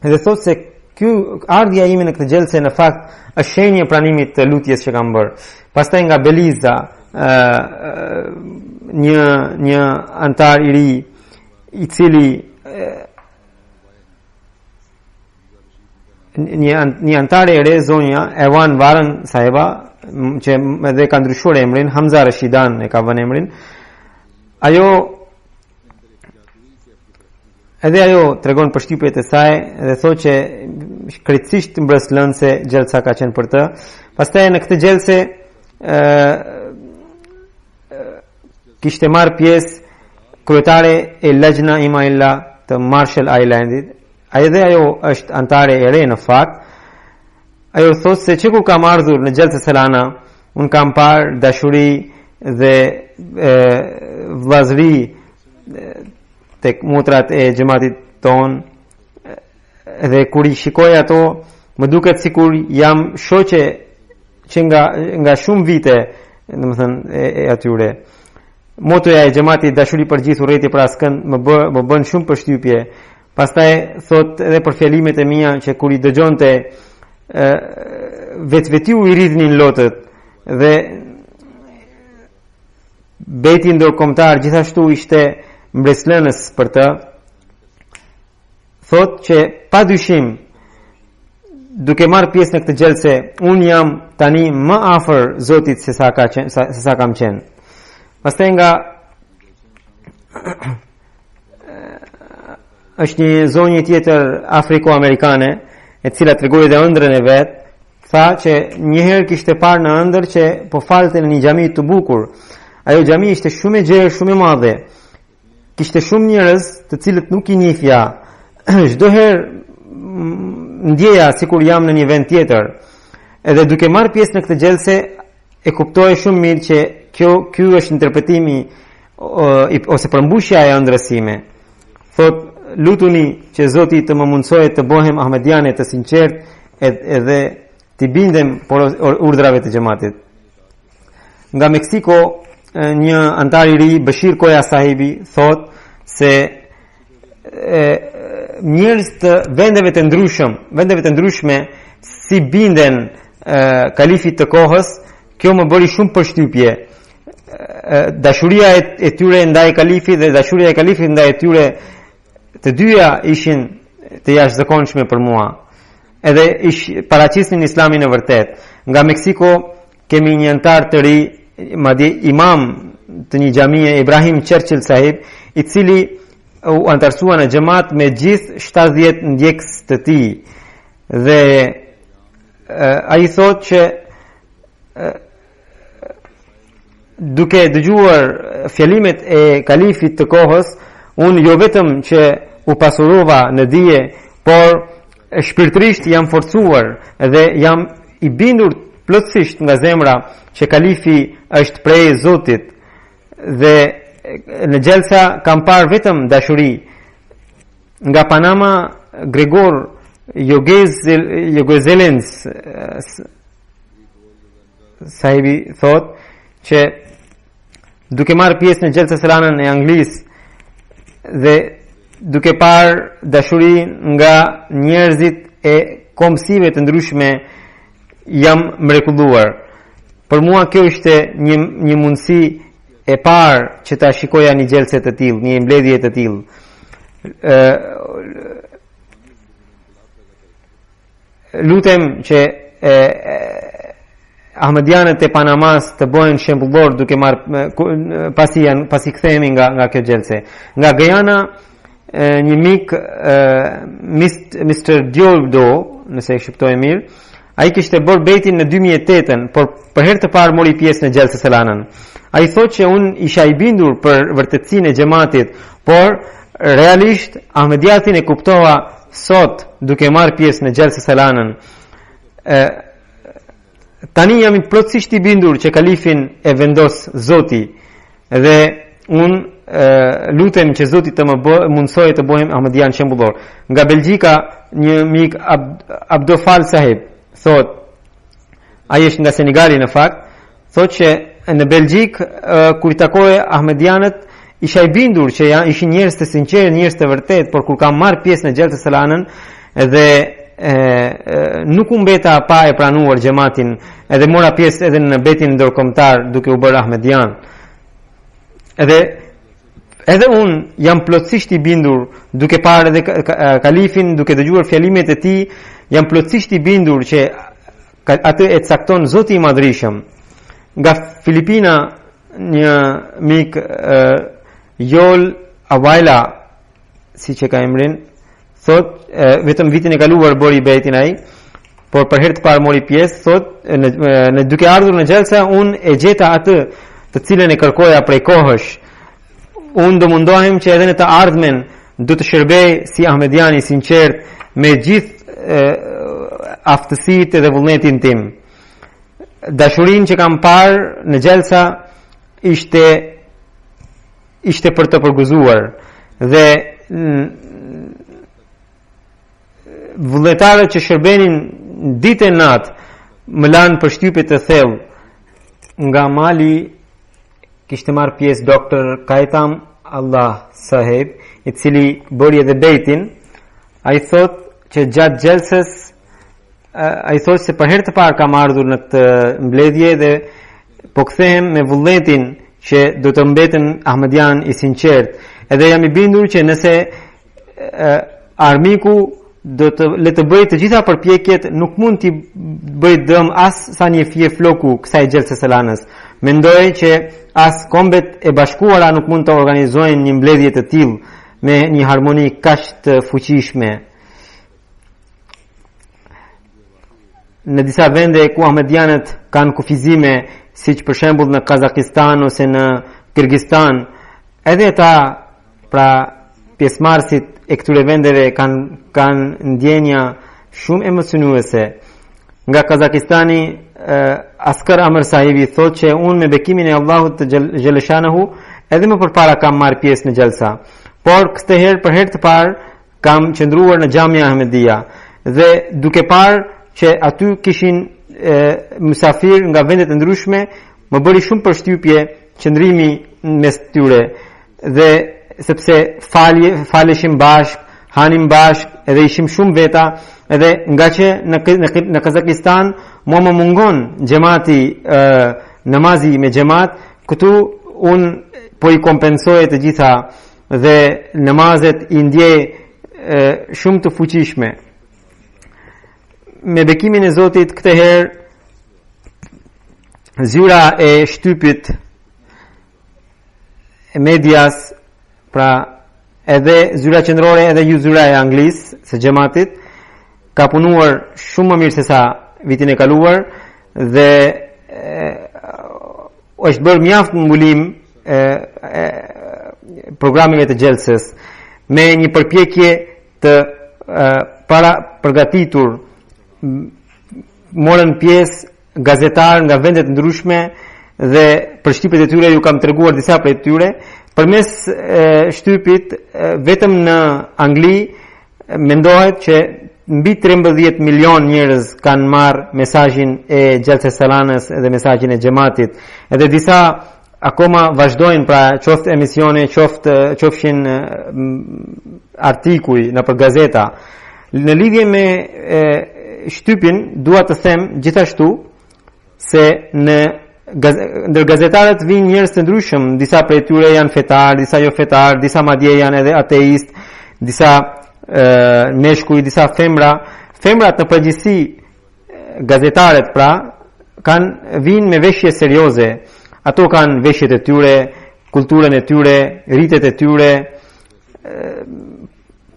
Edhe thotë se ky ardhja ime në këtë gjelse në fakt është shenjë e pranimit të lutjes që kam bërë. Pastaj nga Beliza, një antar i ri i cili një antare e re, zonja Evan Varan Saheba, që edhe ka ndryshuar emrin, Hamza Rashidan e ka vënë emrin. Edhe ajo tregon për shtypjet e saj dhe thotë që krejtësisht mbreslënse Xhelsa ka qenë për të. Pastaj në këtë xhelse kishte marrë pjesë kryetare e Lajna Imailla të Marshall Islandit. Ajo është antare e re në fakt. Ajo thotë se që kur kam ardhur në Xhelsa Salana, unë kam parë dashuri dhe vllazëri tek motrat e xhamatit ton, dhe kur i shikoj ato më duket sikur jam shoqe që nga shumë vite, domethënë e atyre. Motoja e xhamatit dashuri për gjithë, urrejtje për askënd, më bën shumë përshtypje. Pastaj thot edhe për fjalimet e mia që kur i dëgjonte vetvetiu i rridhnin lotët dhe beti ndërkombëtar gjithashtu ishte mbreslënës për të. Thot që pa dyshim duke marrë pjesë në këtë xhelse, unë jam tani më afër Zotit se sa kam qenë. Pastaj nga është një zonjë tjetër afriko-amerikane e cila tregoi edhe ëndrrën e vet, tha që një herë kishte parë në ëndër që po falte në një xhami të bukur. Ajo xhami ishte shumë e gjerë, shumë e madhe. Kishte shumë njerëz të cilët nuk i njihja. Çdo herë ndjeja sikur jam në një vend tjetër. Edhe duke marrë pjesë në këtë xhelse e kuptoi shumë mirë që ky është interpretimi ose përmbushja e ëndrësime. Thot, lutuni që Zoti të më mundsojë të bëhem ahmediane të sinqert edhe të bindem por urdhrave të xhamatit. Nga Meksiko, një antar i ri, Bashir Koya Sahibi, thot se njerëz të vendeve të ndryshme si binden kalifit të kohës, kjo më bëri shumë përshtypje. Dashuria e tyre ndaj kalifit dhe dashuria e kalifit ndaj tyre, të dyja ishin të jashtëzakonshme për mua. Edhe paraqisnin Islamin e vërtet. Nga Meksiko kemi një antar të ri, madje imam të një xhamie, Ibrahim Churchill Sahib, i cili u antarsua në xhamat me gjithë 70 ndjekës të tij. Dhe ai thotë që duke dëgjuar fjalimet e kalifit të kohës, unë jo vetëm që u pasurova në dije, por shpirtërisht jam forcuar dhe jam i bindur plotësisht nga zemra që kalifi është prej Zotit. Dhe në xhelsa kam parë vetëm dashuri. Nga Panama, Gregor Jogezelens Sahibi thot që duke marrë pjesë në Xhelsa Salanën e Anglisë dhe duke parë dashuri nga njerëzit e komsive të ndryshme, jam mrekulluar. Për mua kjo ishte një mundësi e parë që ta shikoja një xhelse të tillë, një mbledhje të tillë. lutem që Ahmedianët e Panamas të bëhen shembullor duke marrë pasi kthehemi nga kjo gjelse. Nga Guyana një mik Mr. Dioldo, nëse e shqiptoj mirë, ai kishte bërë bejtin në 2008, por për herë të parë mori pjesë në gjelsën e Lanën. Ai thotë që unë isha i bindur për vërtetësinë e xhamatit, por realisht Ahmediatin e kuptova sot duke marrë pjesë në gjelsën e Lanën. Tani jam i plotësisht i bindur që kalifin e vendos Zoti dhe unë lutem që Zoti të më mundsojë të bëhem Ahmedian shembullor. Nga Belgjika një mik Abdofal Sahib thot, ai është nga Senegali në fakt, thot që në Belgjik kur i takohej Ahmedianët isha i bindur që ishin njerëz të sinqertë, njerëz të vërtetë, por kur kam marrë pjesë në gjelsën e Lanën dhe nuk u mbeta pa e pranuar xhamatin, edhe mora pjesë edhe në betin ndërkombëtar duke u bërë Ahmedian. Edhe unë jam plotësisht i bindur duke parë edhe kalifin, duke dëgjuar fjalimet e tij, jam plotësisht i bindur që atë e cakton Zoti i Madhrishëm. Nga Filipina një mik Yol Awaila, siç e ka emrin, thot vetëm vitin e kaluar bëri bejtin ai, por për herë të parë mori pjesë, thot në duke ardhur në gjelsa unë e gjeta atë të cilën e kërkoja prej kohësh. Unë do mundohem që edhe në të ardhmen do të shërbej si Ahmedian i sinqert me gjithë aftësitë dhe vullnetin tim. Dashurinë që kam parë në gjelsa ishte për të përguzuar dhe vullnetarët që shërbenin ditë e natë më lanë për shtypje të thellë. Nga Mali kishte marrë pjesë doktor Kaitam Allah Saheb, i cili bëri edhe bejtin. Ai thot që gjatë gjelsës ai thot se për herë të parë kam ardhur në këtë mbledhje dhe po kthehem me vullnetin që do të mbeten Ahmedian i sinqert. Edhe jam i bindur që nëse armiku do të le të bëjë të gjitha përpjekjet, nuk mund t'i bëjë dëm as sa një fije floku kësaj gjelsës së Lanës. Mendoj që as kombet e bashkuara nuk mund të organizojnë një mbledhje të tillë me një harmoni kaq të fuqishme. Në disa vende ku Ahmedianët kanë kufizime, siç për shembull në Kazakistan ose në Kirgistan, edhe ata pra pjesëmarrësit e këtyre vendeve kanë ndjenja shumë emocionuese. Nga Kazakistani Askar Amr Sahibi thot që unë me bekimin e Allahut të Gjeleshanahu edhe më përpara kam marrë pjesë në gjelsa, por këtë herë për herë të parë kam qëndruar në Xhamia Ahmedia dhe duke parë që aty kishin mysafir nga vendet e ndryshme, më bëri shumë përshtypje qëndrimi mes tyre dhe sepse faleshim bashk, hanim bashk, edhe ishim shumë veta, edhe nga që në Kazakistan mua më mungon xhamati, namazi me xhamat, këtu unë po i kompensoj të gjitha dhe namazet i ndjej shumë të fuqishme. Me bekimin e Zotit këtë herë zyra e shtypit e medias, pra edhe zyra qendrore edhe ju zyra e Anglisë së xhamatit ka punuar shumë më mirë se sa vitin e kaluar dhe është bërë mjaft mbulim programeve të gjelsës me një përpjekje të para përgatitur. Morën pjesë gazetarë nga vendet ndryshme dhe për shtypjet e tyre ju kam treguar disa prej tyre. Përmes shtypit vetëm në Angli mendohet që mbi 13 milion njerëz kanë marrë mesazhin e gjelsës së Lanës dhe mesazhin e xhamatit. Edhe disa akoma vazhdojnë, pra qoftë emisione, qofshin artikuj në për gazeta. Në lidhje me shtypin, dua të them gjithashtu se ndër gazetarët vinë njerëz të ndryshëm, disa prej tyre janë fetar, disa jo fetar, disa madje janë edhe ateist, disa meshkuj, disa femra. femrat në përgjithësi gazetaret pra vinë me veshje serioze. Ato kanë veshjet e tyre, kulturën e tyre, ritet e tyre,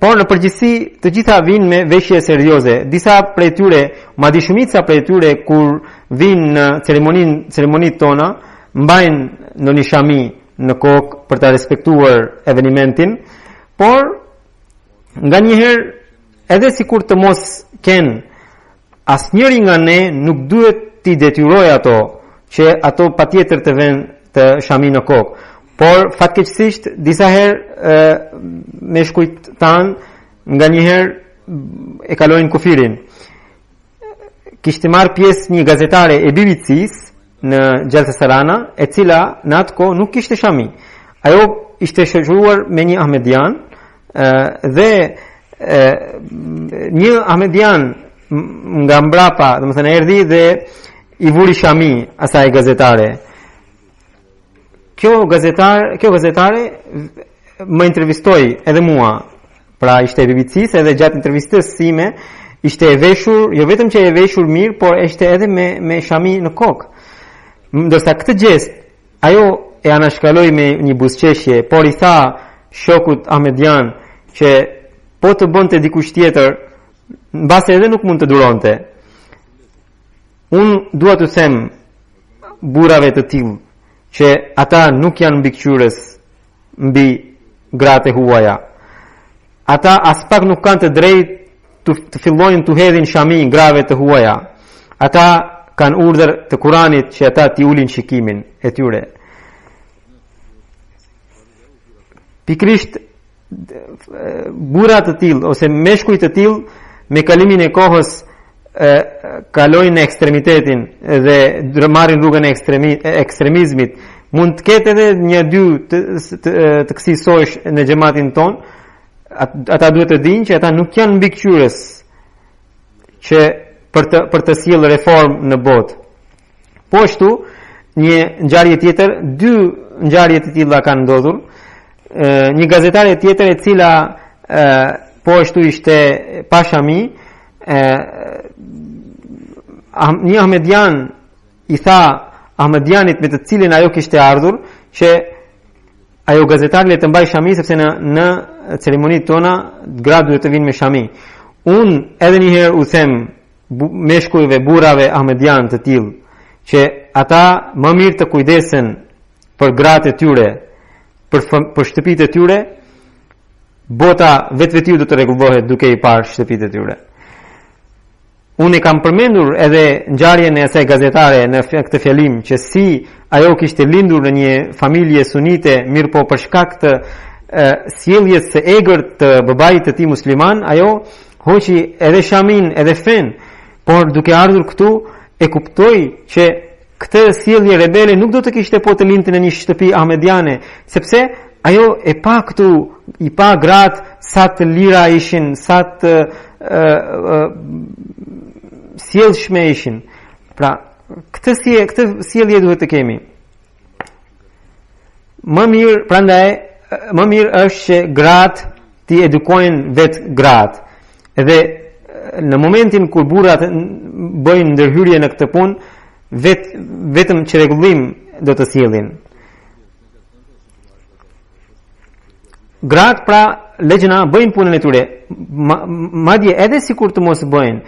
por në përgjithësi të gjitha vinë me veshje serioze. Disa prej tyre, madje shumica prej tyre kur vinë në ceremonit tona, mbajnë në një shami në kokë për ta respektuar evenimentin, por nga njëherë edhe sikur të mos kenë, asnjëri nga ne nuk duhet t'i detyroj ato që ato patjetër të vënë të shami në kokë. Por fatkeqësisht disa herë me shkujt tan nga njëherë e kalojnë kufirin. Kishte marrë pjesë një gazetare e BBC-s në Gjelsa Sarana, e cila në atë kohë nuk kishte shami. Ajo ishte shoqëruar me një ahmedian dhe një ahmedian nga mbrapa, domethënë erdhi dhe i vuri shami asaj gazetare. Kjo gazetare më intervistoi edhe mua, pra ishte e BBC-s, edhe gjatë intervistës sime ishte e veshur, jo vetëm që e veshur mirë, por ishte edhe me shami në kokë. Ndërsa këtë gjest ajo e anashkaloi me një buzëqeshje, por i tha shokut ahmedian që po të bënte dikush tjetër, mbase edhe nuk mund të duronte. Unë dua të them burrave të tillë që ata nuk janë mbikëqyrës mbi gratë e huaja. Ata as pak nuk kanë të drejtë të fillojnë të hedhin shami grave të huaja. Ata kanë urdhër të Kuranit që ata t'i ulin shikimin e tyre. Pikrisht burra të tillë ose meshkuj të tillë me kalimin e kohës kalojnë në ekstremitetin dhe marrin rrugën e ekstremizmit. Mund të ketë edhe një dy të kësaj në xhamatin ton. Ata duhet të dinë që ata nuk janë mbikëqyrës që për të sjellë reformë në botë. Po ashtu, një ngjarje tjetër, dy ngjarje të tilla kanë ndodhur. Një gazetare tjetër e cila po ashtu ishte pa shami, një ahmedian i tha ahmedianit me të cilin ajo kishte ardhur që ajo gazetare le të mbaj shami sepse në ceremonit tona gratë duhet të vinë me shami. Unë edhe një herë u them meshkujve, burrave ahmedian të tillë që ata më mirë të kujdesen për gratë e tyre, për shtëpitë e tyre, bota vetvetiu do të rregullohet duke i parë shtëpitë e tyre. Unë e kam përmendur edhe ngjarjen e asaj gazetare në këtë fjalim që si ajo kishte lindur në një familje sunite, mirë po për shkak të sjelljes së egërt të babait të tij musliman, ajo hoqi edhe shamin edhe fen, por duke ardhur këtu e kuptoi që këtë sjellje rebele nuk do të kishte po të lindte në një shtëpi ahmediane, sepse ajo e pa këtu, i pa gratë sa të lira ishin, sa të sjellshme ishin. Pra, këtë sjellje duhet të kemi. Më mirë është që gratë ti edukojnë vetë gratë. Edhe në momentin kur burrat bëjnë ndërhyrje në këtë punë, vetëm që rregullim do të sjellin. Gratë pra legjëna bëjnë punën e tyre, madje edhe sikur të mos bëjnë.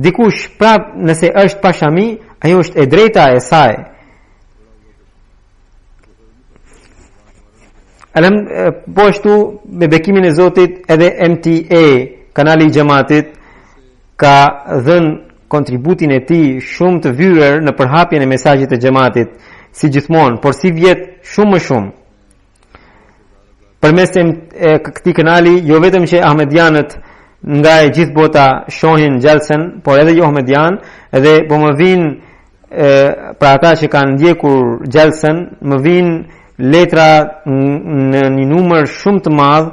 Dikush prap nëse është pa shami, ajo është e drejta e saj. Po ashtu me bekimin e Zotit edhe MTA, kanali i xhamatit, ka dhënë kontributin e tij shumë të vyer në përhapjen e mesazhit të xhamatit, si gjithmonë, por si vjet shumë më shumë. Përmes këtij kanali, jo vetëm që ahmedianët nga e gjithë bota shohin Gjelsën, por edhe jo ahmedian, edhe po më vinë pra ata që kanë ndjekur Gjelsën, më vinë letra në një numër shumë të madh,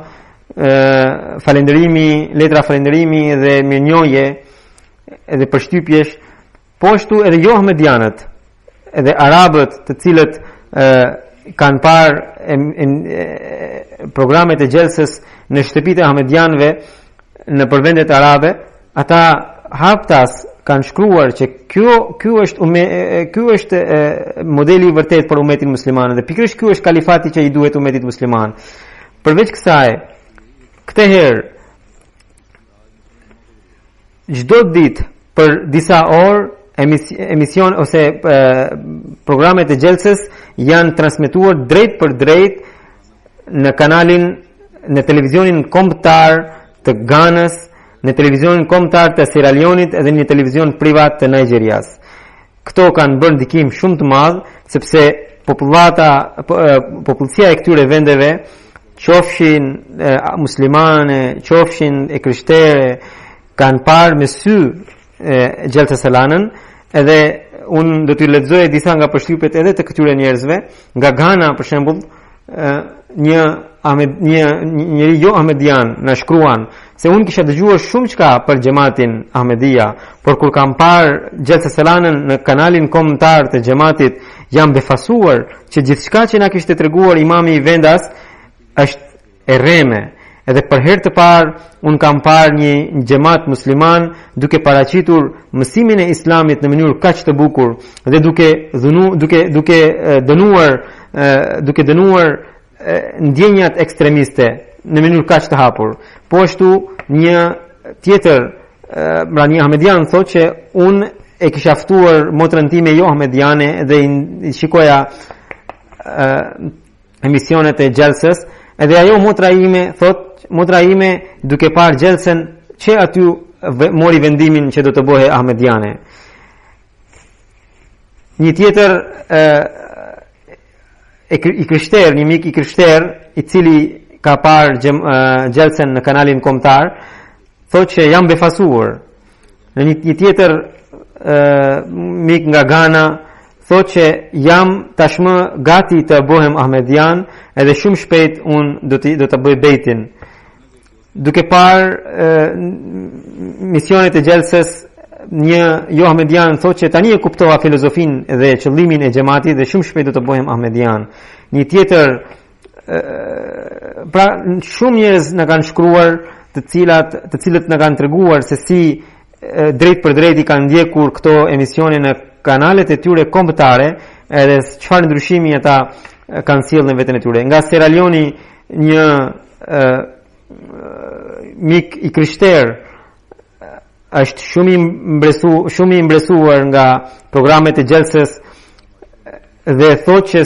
letra falënderimi dhe mirënjohje edhe përshtypjesh, po ashtu edhe jo ahmedianët, edhe arabët të cilët kanë parë programet e Gjelsës në shtëpitë e ahmedianëve në përvendet arabe, ata haptas kanë shkruar që ky është modeli i vërtet për umetin musliman dhe pikërisht ky është kalifati që i duhet umetit musliman. Përveç kësaj, këtë herë çdo ditë për disa orë emision ose programet e Gjelsës janë transmetuar drejt për drejt në televizionin kombëtar të Ganës, në televizionin kombëtar të Sierra Leone edhe në televizion privat të Nigerias. Këto kanë bërë ndikim shumë të madh sepse popullsia e këtyre vendeve, qofshin muslimane, qofshin e krishtere, kanë parë me sy Gjelsës së Lanën, edhe unë do t'ju lexoj disa nga përshtypjet edhe të këtyre njerëzve. Nga Ghana për shembull, njëri jo ahmedian na shkruan se unë kisha dëgjuar shumë çka për xhamatin Ahmedia, por kur kam parë Gjelsën së Lanën në kanalin kombëtar të xhamatit, jam befasuar që gjithçka që na kishte treguar imami i vendas është e rreme. Edhe për herë të parë unë kam parë një xhamat musliman duke paraqitur mësimin e Islamit në mënyrë kaq të bukur dhe duke dënuar ndjenjat ekstremiste në mënyrë kaq të hapur. Po ashtu një tjetër, një ahmedian thotë që unë e kisha ftuar motrën time jo ahmediane dhe i shikoja emisionet e Gjelsës, edhe ajo motra ime duke parë Gjelsën që aty mori vendimin që do të bëhe ahmediane. Një tjetër i krishter, një mik i krishter i cili ka parë Gjelsën në kanalin kombëtar, thotë që jam befasuar. Një tjetër mik nga Ghana thotë që jam tashmë gati të bëhem ahmedian edhe shumë shpejt unë do të bëj bejtin. Duke parë misionet e Gjelsës, një jo ahmedian thotë që tani e kuptova filozofin dhe qëllimin e xhamatit dhe shumë shpejt do të bëhem ahmedian. Një tjetër, pra shumë njerëz na kanë shkruar të cilët na kanë treguar se si drejt për drejt i kanë ndjekur këto emisione në kanalet e tyre kombëtare edhe çfarë ndryshimi ata kanë sjellë në veten e tyre. Nga Sierra Leone një mik i krishter është shumë i mbresuar nga programet e Gjelsës dhe thotë që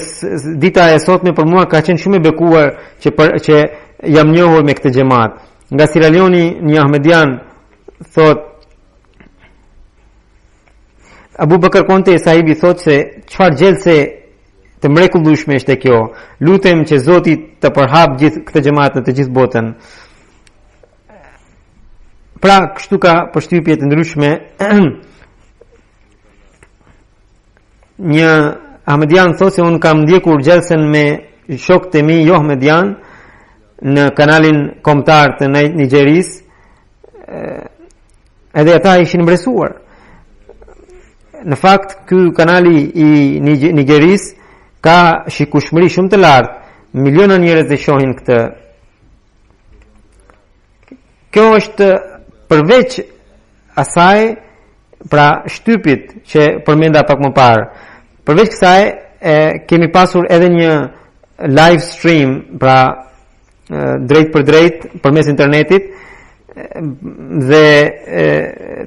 dita e sotme për mua ka qenë shumë e bekuar që jam njohur me këtë xhamat. Nga Sierra Leone një ahmedian thotë Abu Bakr Konte sahibi thotë se çfarë Gjelse të mrekullueshme është kjo. Lutem që Zoti të përhap gjithë këtë xhamat në të gjithë botën. Pra, kështu ka përshtypje të ndryshme. Një ahmedian thotë se unë kam ndjekur Gjelsën me shokët e mi jo ahmedian në kanalin kombëtar të Nigeris, edhe ata ishin mbresuar. Në fakt, ky kanali i Nigeris ka shikueshmëri shumë të lartë, miliona njerëz e shohin këtë. Kjo është përveç asaj, pra shtypit që përmenda pak më parë. Përveç kësaj kemi pasur edhe një live stream, pra drejt për drejt përmes internetit dhe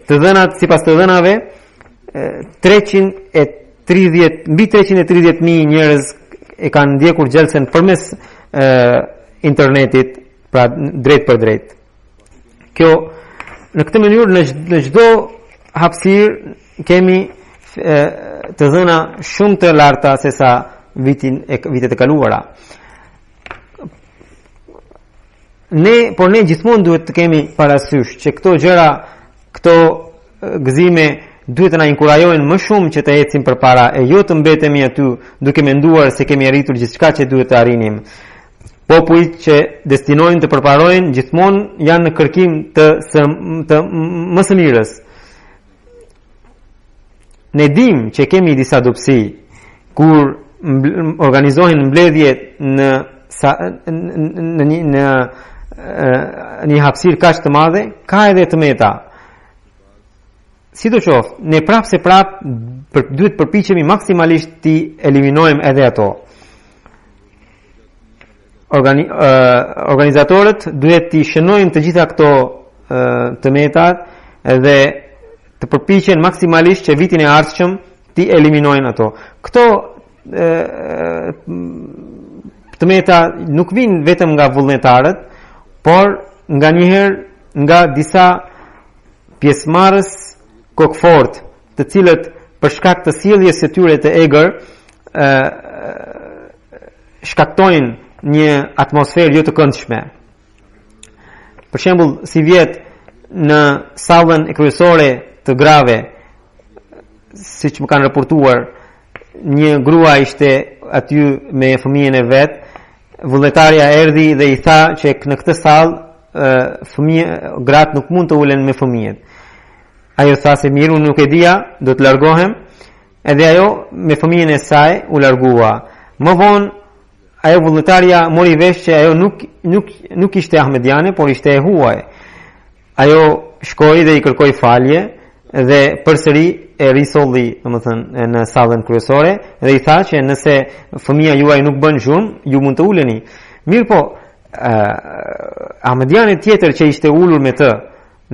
të dhënat, sipas të dhënave, mbi 330.000 njerëz e kanë ndjekur Gjelsën përmes internetit, pra drejt për drejt. Kjo në këtë mënyrë në çdo hapësirë kemi të dhëna shumë të larta se sa vitet e kaluara. Por ne gjithmonë duhet të kemi parasysh që këto gjëra, këto gëzime duhet të na inkurajojnë më shumë që të ecim përpara e jo të mbetemi aty duke menduar se kemi arritur gjithçka që duhet të arrinim. Popujt që destinojnë të përparojnë gjithmonë janë në kërkim të më së mirës. Ne dim që kemi disa dobësi kur organizohen mbledhje në një hapësirë kaq të madhe, ka edhe të meta. sidoqoftë, ne prapë se prapë duhet përpiqemi maksimalisht të eliminojmë edhe ato. Organizatorët duhet të shënojnë të gjitha këto tëmetat dhe të përpiqen maksimalisht që vitin e ardhshëm të eliminojnë ato. Këto tëmeta nuk vinë vetëm nga vullnetarët, por nga njëherë nga disa pjesëmarrës kokfort, të cilët për shkak të sjelljes së tyre të egër shkaktojnë një atmosferë jo të këndshme. Për shembull, si vjet në sallën e kryesore të grave, siç më kanë raportuar, një grua ishte aty me fëmijën e vet. Vullnetarja erdhi dhe i tha që në këtë sallë gratë nuk mund të ulen me fëmijët. Ajo tha se mirë, unë nuk e dija, do të largohem, edhe ajo me fëmijën e saj u largua. Më vonë ajo vullnetarja mori vesh që ajo nuk ishte ahmediane, por ishte e huaj. Ajo shkoi dhe i kërkoi falje dhe përsëri e risolli, domethënë, në sallën kryesore dhe i tha që nëse fëmia juaj nuk bën zhurmë, ju mund të uleni. Mirë po, ahmediane tjetër që ishte ulur me të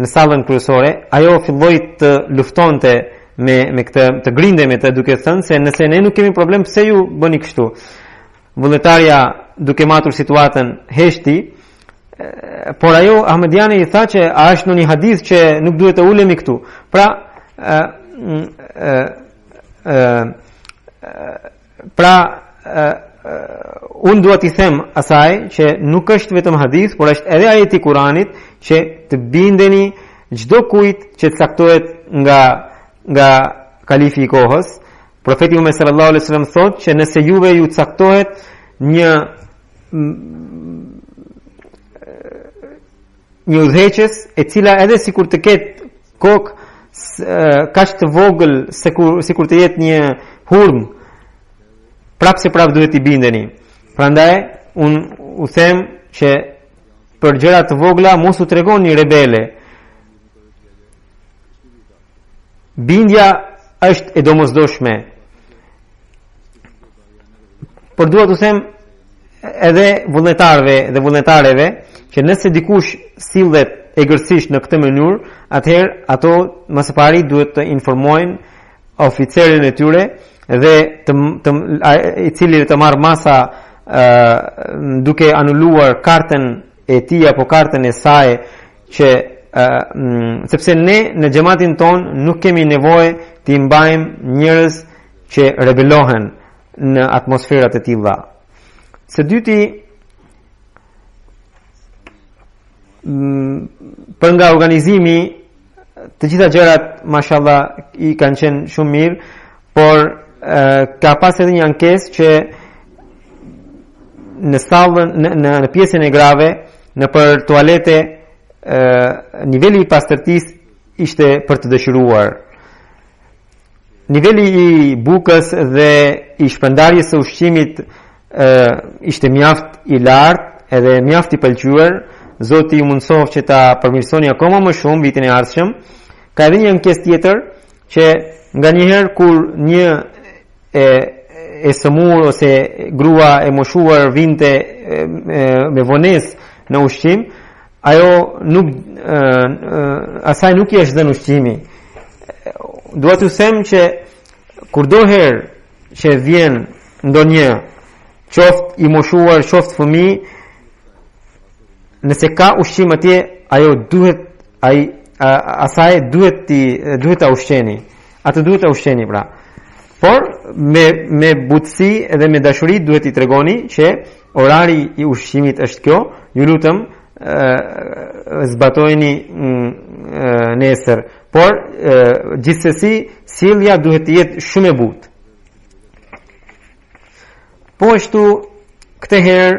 në sallën kryesore, ajo filloi të luftonte me këtë, të grinde me të, duke thënë se nëse ne nuk kemi problem, pse ju bëni kështu? Vullnetarja, duke matur situatën, heshti, por ajo ahmediane i tha që a është në një hadith që nuk duhet të ulemi këtu. Pra unë duhet i them asaj që nuk është vetëm hadith, por është edhe ajeti i Kuranit që të bindeni çdo kujt që caktohet nga kalifi i kohës. Profeti Muhammed sallallahu alaihi wasallam thotë që nëse juve ju caktohet një udhëheqës e cila edhe sikur të ketë kokë kaq të vogël sikur të jetë një hurmë, prapë duhet i bindeni. Prandaj unë u them që për gjëra të vogla mos u tregoni rebele. Bindja është e domosdoshme. Por duhet të them edhe vullnetarëve dhe vullnetareve që nëse dikush sillet egërësisht në këtë mënyrë, atëherë ato më së pari duhet të informojnë oficerin e tyre dhe i cili të marrë masa duke anuluar kartën e tij apo kartën e saj, që sepse ne në xhamatin ton nuk kemi nevojë të mbajmë njerëz që rebelohen në atmosferat e tilla. Së dyti, për nga organizimi, të gjitha gjërat mashallah i kanë qenë shumë mirë, por ka pas edhe një ankesë që në sallën, në pjesën e grave, në për tualete, niveli i pastërtisë ishte për të dëshiruar. Niveli i bukës dhe i shpërndarjes së ushqimit ishte mjaft i lartë edhe mjaft i pëlqyer. Zoti ju mundsof që ta përmirësoni akoma më shumë vitin e ardhshëm. Ka edhe një ankesë tjetër që nganjëherë kur një e sëmur ose grua e moshuar vinte me vonesë në ushqim, ajo asaj nuk i është dhënë ushqimi. Dua të them që kurdoherë që vjen ndonjë qoftë i moshuar, qoftë fëmijë, nëse ka ushqim atje, ajo duhet asaj duhet ta ushqeni. Atë duhet ta ushqeni pra. Por me butësi dhe me dashuri duhet i tregoni që orari i ushqimit është kjo, ju lutem zbatojeni nesër. Por gjithsesi sjellja duhet të jetë shumë e butë. Po ashtu këtë herë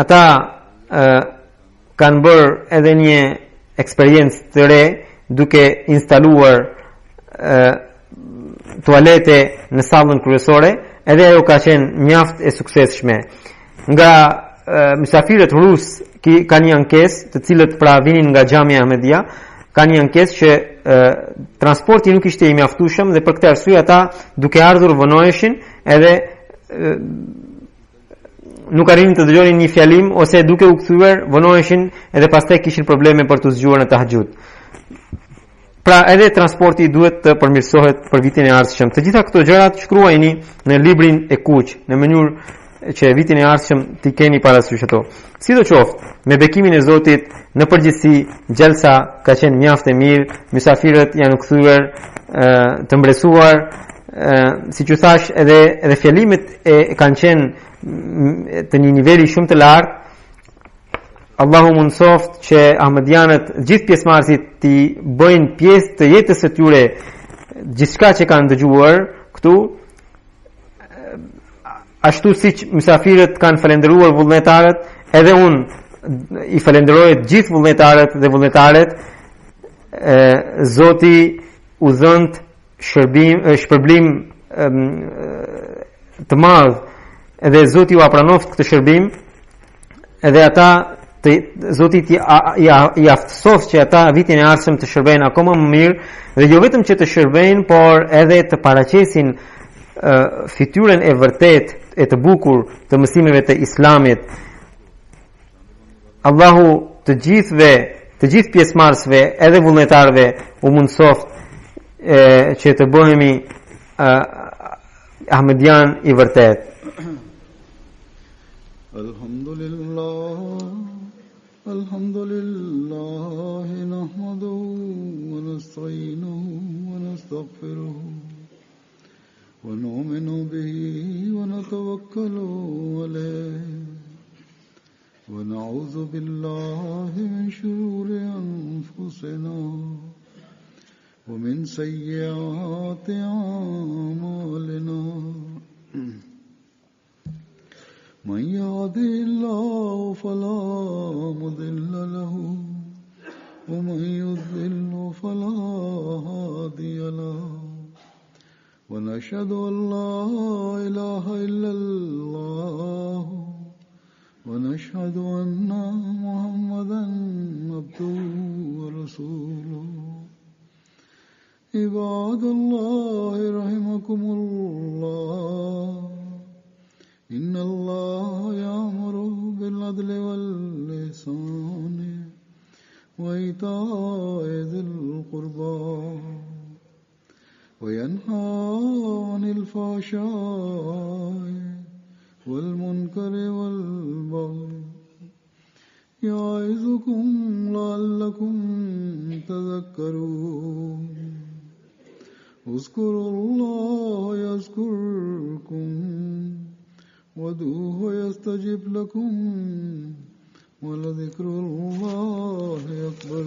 ata kanë bërë edhe një eksperiencë të re duke instaluar tualete në sallën kryesore, edhe ajo ka qenë mjaft e suksesshme. Nga mysafirët rus ka një ankesë, të cilët pra vinin nga Xhamia Ahmedia, ka një ankesë që transporti nuk ishte i mjaftueshëm dhe për këtë arsye ata duke ardhur vonoheshin edhe nuk arrinin të dëgjonin një fjalim ose duke u kthyer vonoheshin edhe pastaj kishin probleme për të zgjuar në tahajjud. Pra edhe transporti duhet të përmirësohet për vitin e ardhshëm. Të gjitha këto gjërat shkruajini në librin e kuq, në mënyrë që vitin e ardhshëm t'i keni parasysh ato. Sidoqoftë, me bekimin e Zotit, në përgjithësi gjelsa ka qenë mjaft e mirë, mysafirët janë kthyer të mbresuar, siç u thash edhe fjalimet kanë qenë të një niveli shumë të lartë. Allahu mundsoft që ahmedianët, gjithë pjesëmarrësit t'i bëjnë pjesë të jetës së tyre gjithçka që kanë dëgjuar këtu, ashtu siç mysafirët kanë falendëruar vullnetarët, edhe unë i falenderoj gjithë vullnetarët dhe vullnetaret. Zoti u dhënd shpërblim të madh, edhe Zoti u apranoft këtë shërbim, edhe ata Zoti i aftësoft që ata vitin e ardhshëm të shërbejnë akoma më mirë, dhe jo vetëm që të shërbejnë, por edhe të paraqesin fytyrën e vërtet e të bukur të mësimeve të Islamit. Allahu të gjithë pjesëmarrësve edhe vullnetarëve u mundsoft që të bëhemi ahmedian i vërtet. Alhamdulillah nahmaduhu wa nasta'inuhu wa nastaghfiruhu wa nu'minu bihi wa natawakkalu alayhi wa na'udhu billahi min shururi anfusina wa min sayyiati a'malina. من يهده الله فلا مضل له ومن يضلل فلا هادي له ونشهد أن لا إله إلا الله ونشهد أن محمدا عبده ورسوله. عباد الله رحمكم الله، إن الله يأمر بالعدل والإحسان وإيتاء ذي القربى وينهى عن الفحشاء والمنكر والبغي يعظكم لعلكم تذكرون. اذكروا الله يذكركم وادعوه يستجب لكم ولذكر الله أكبر.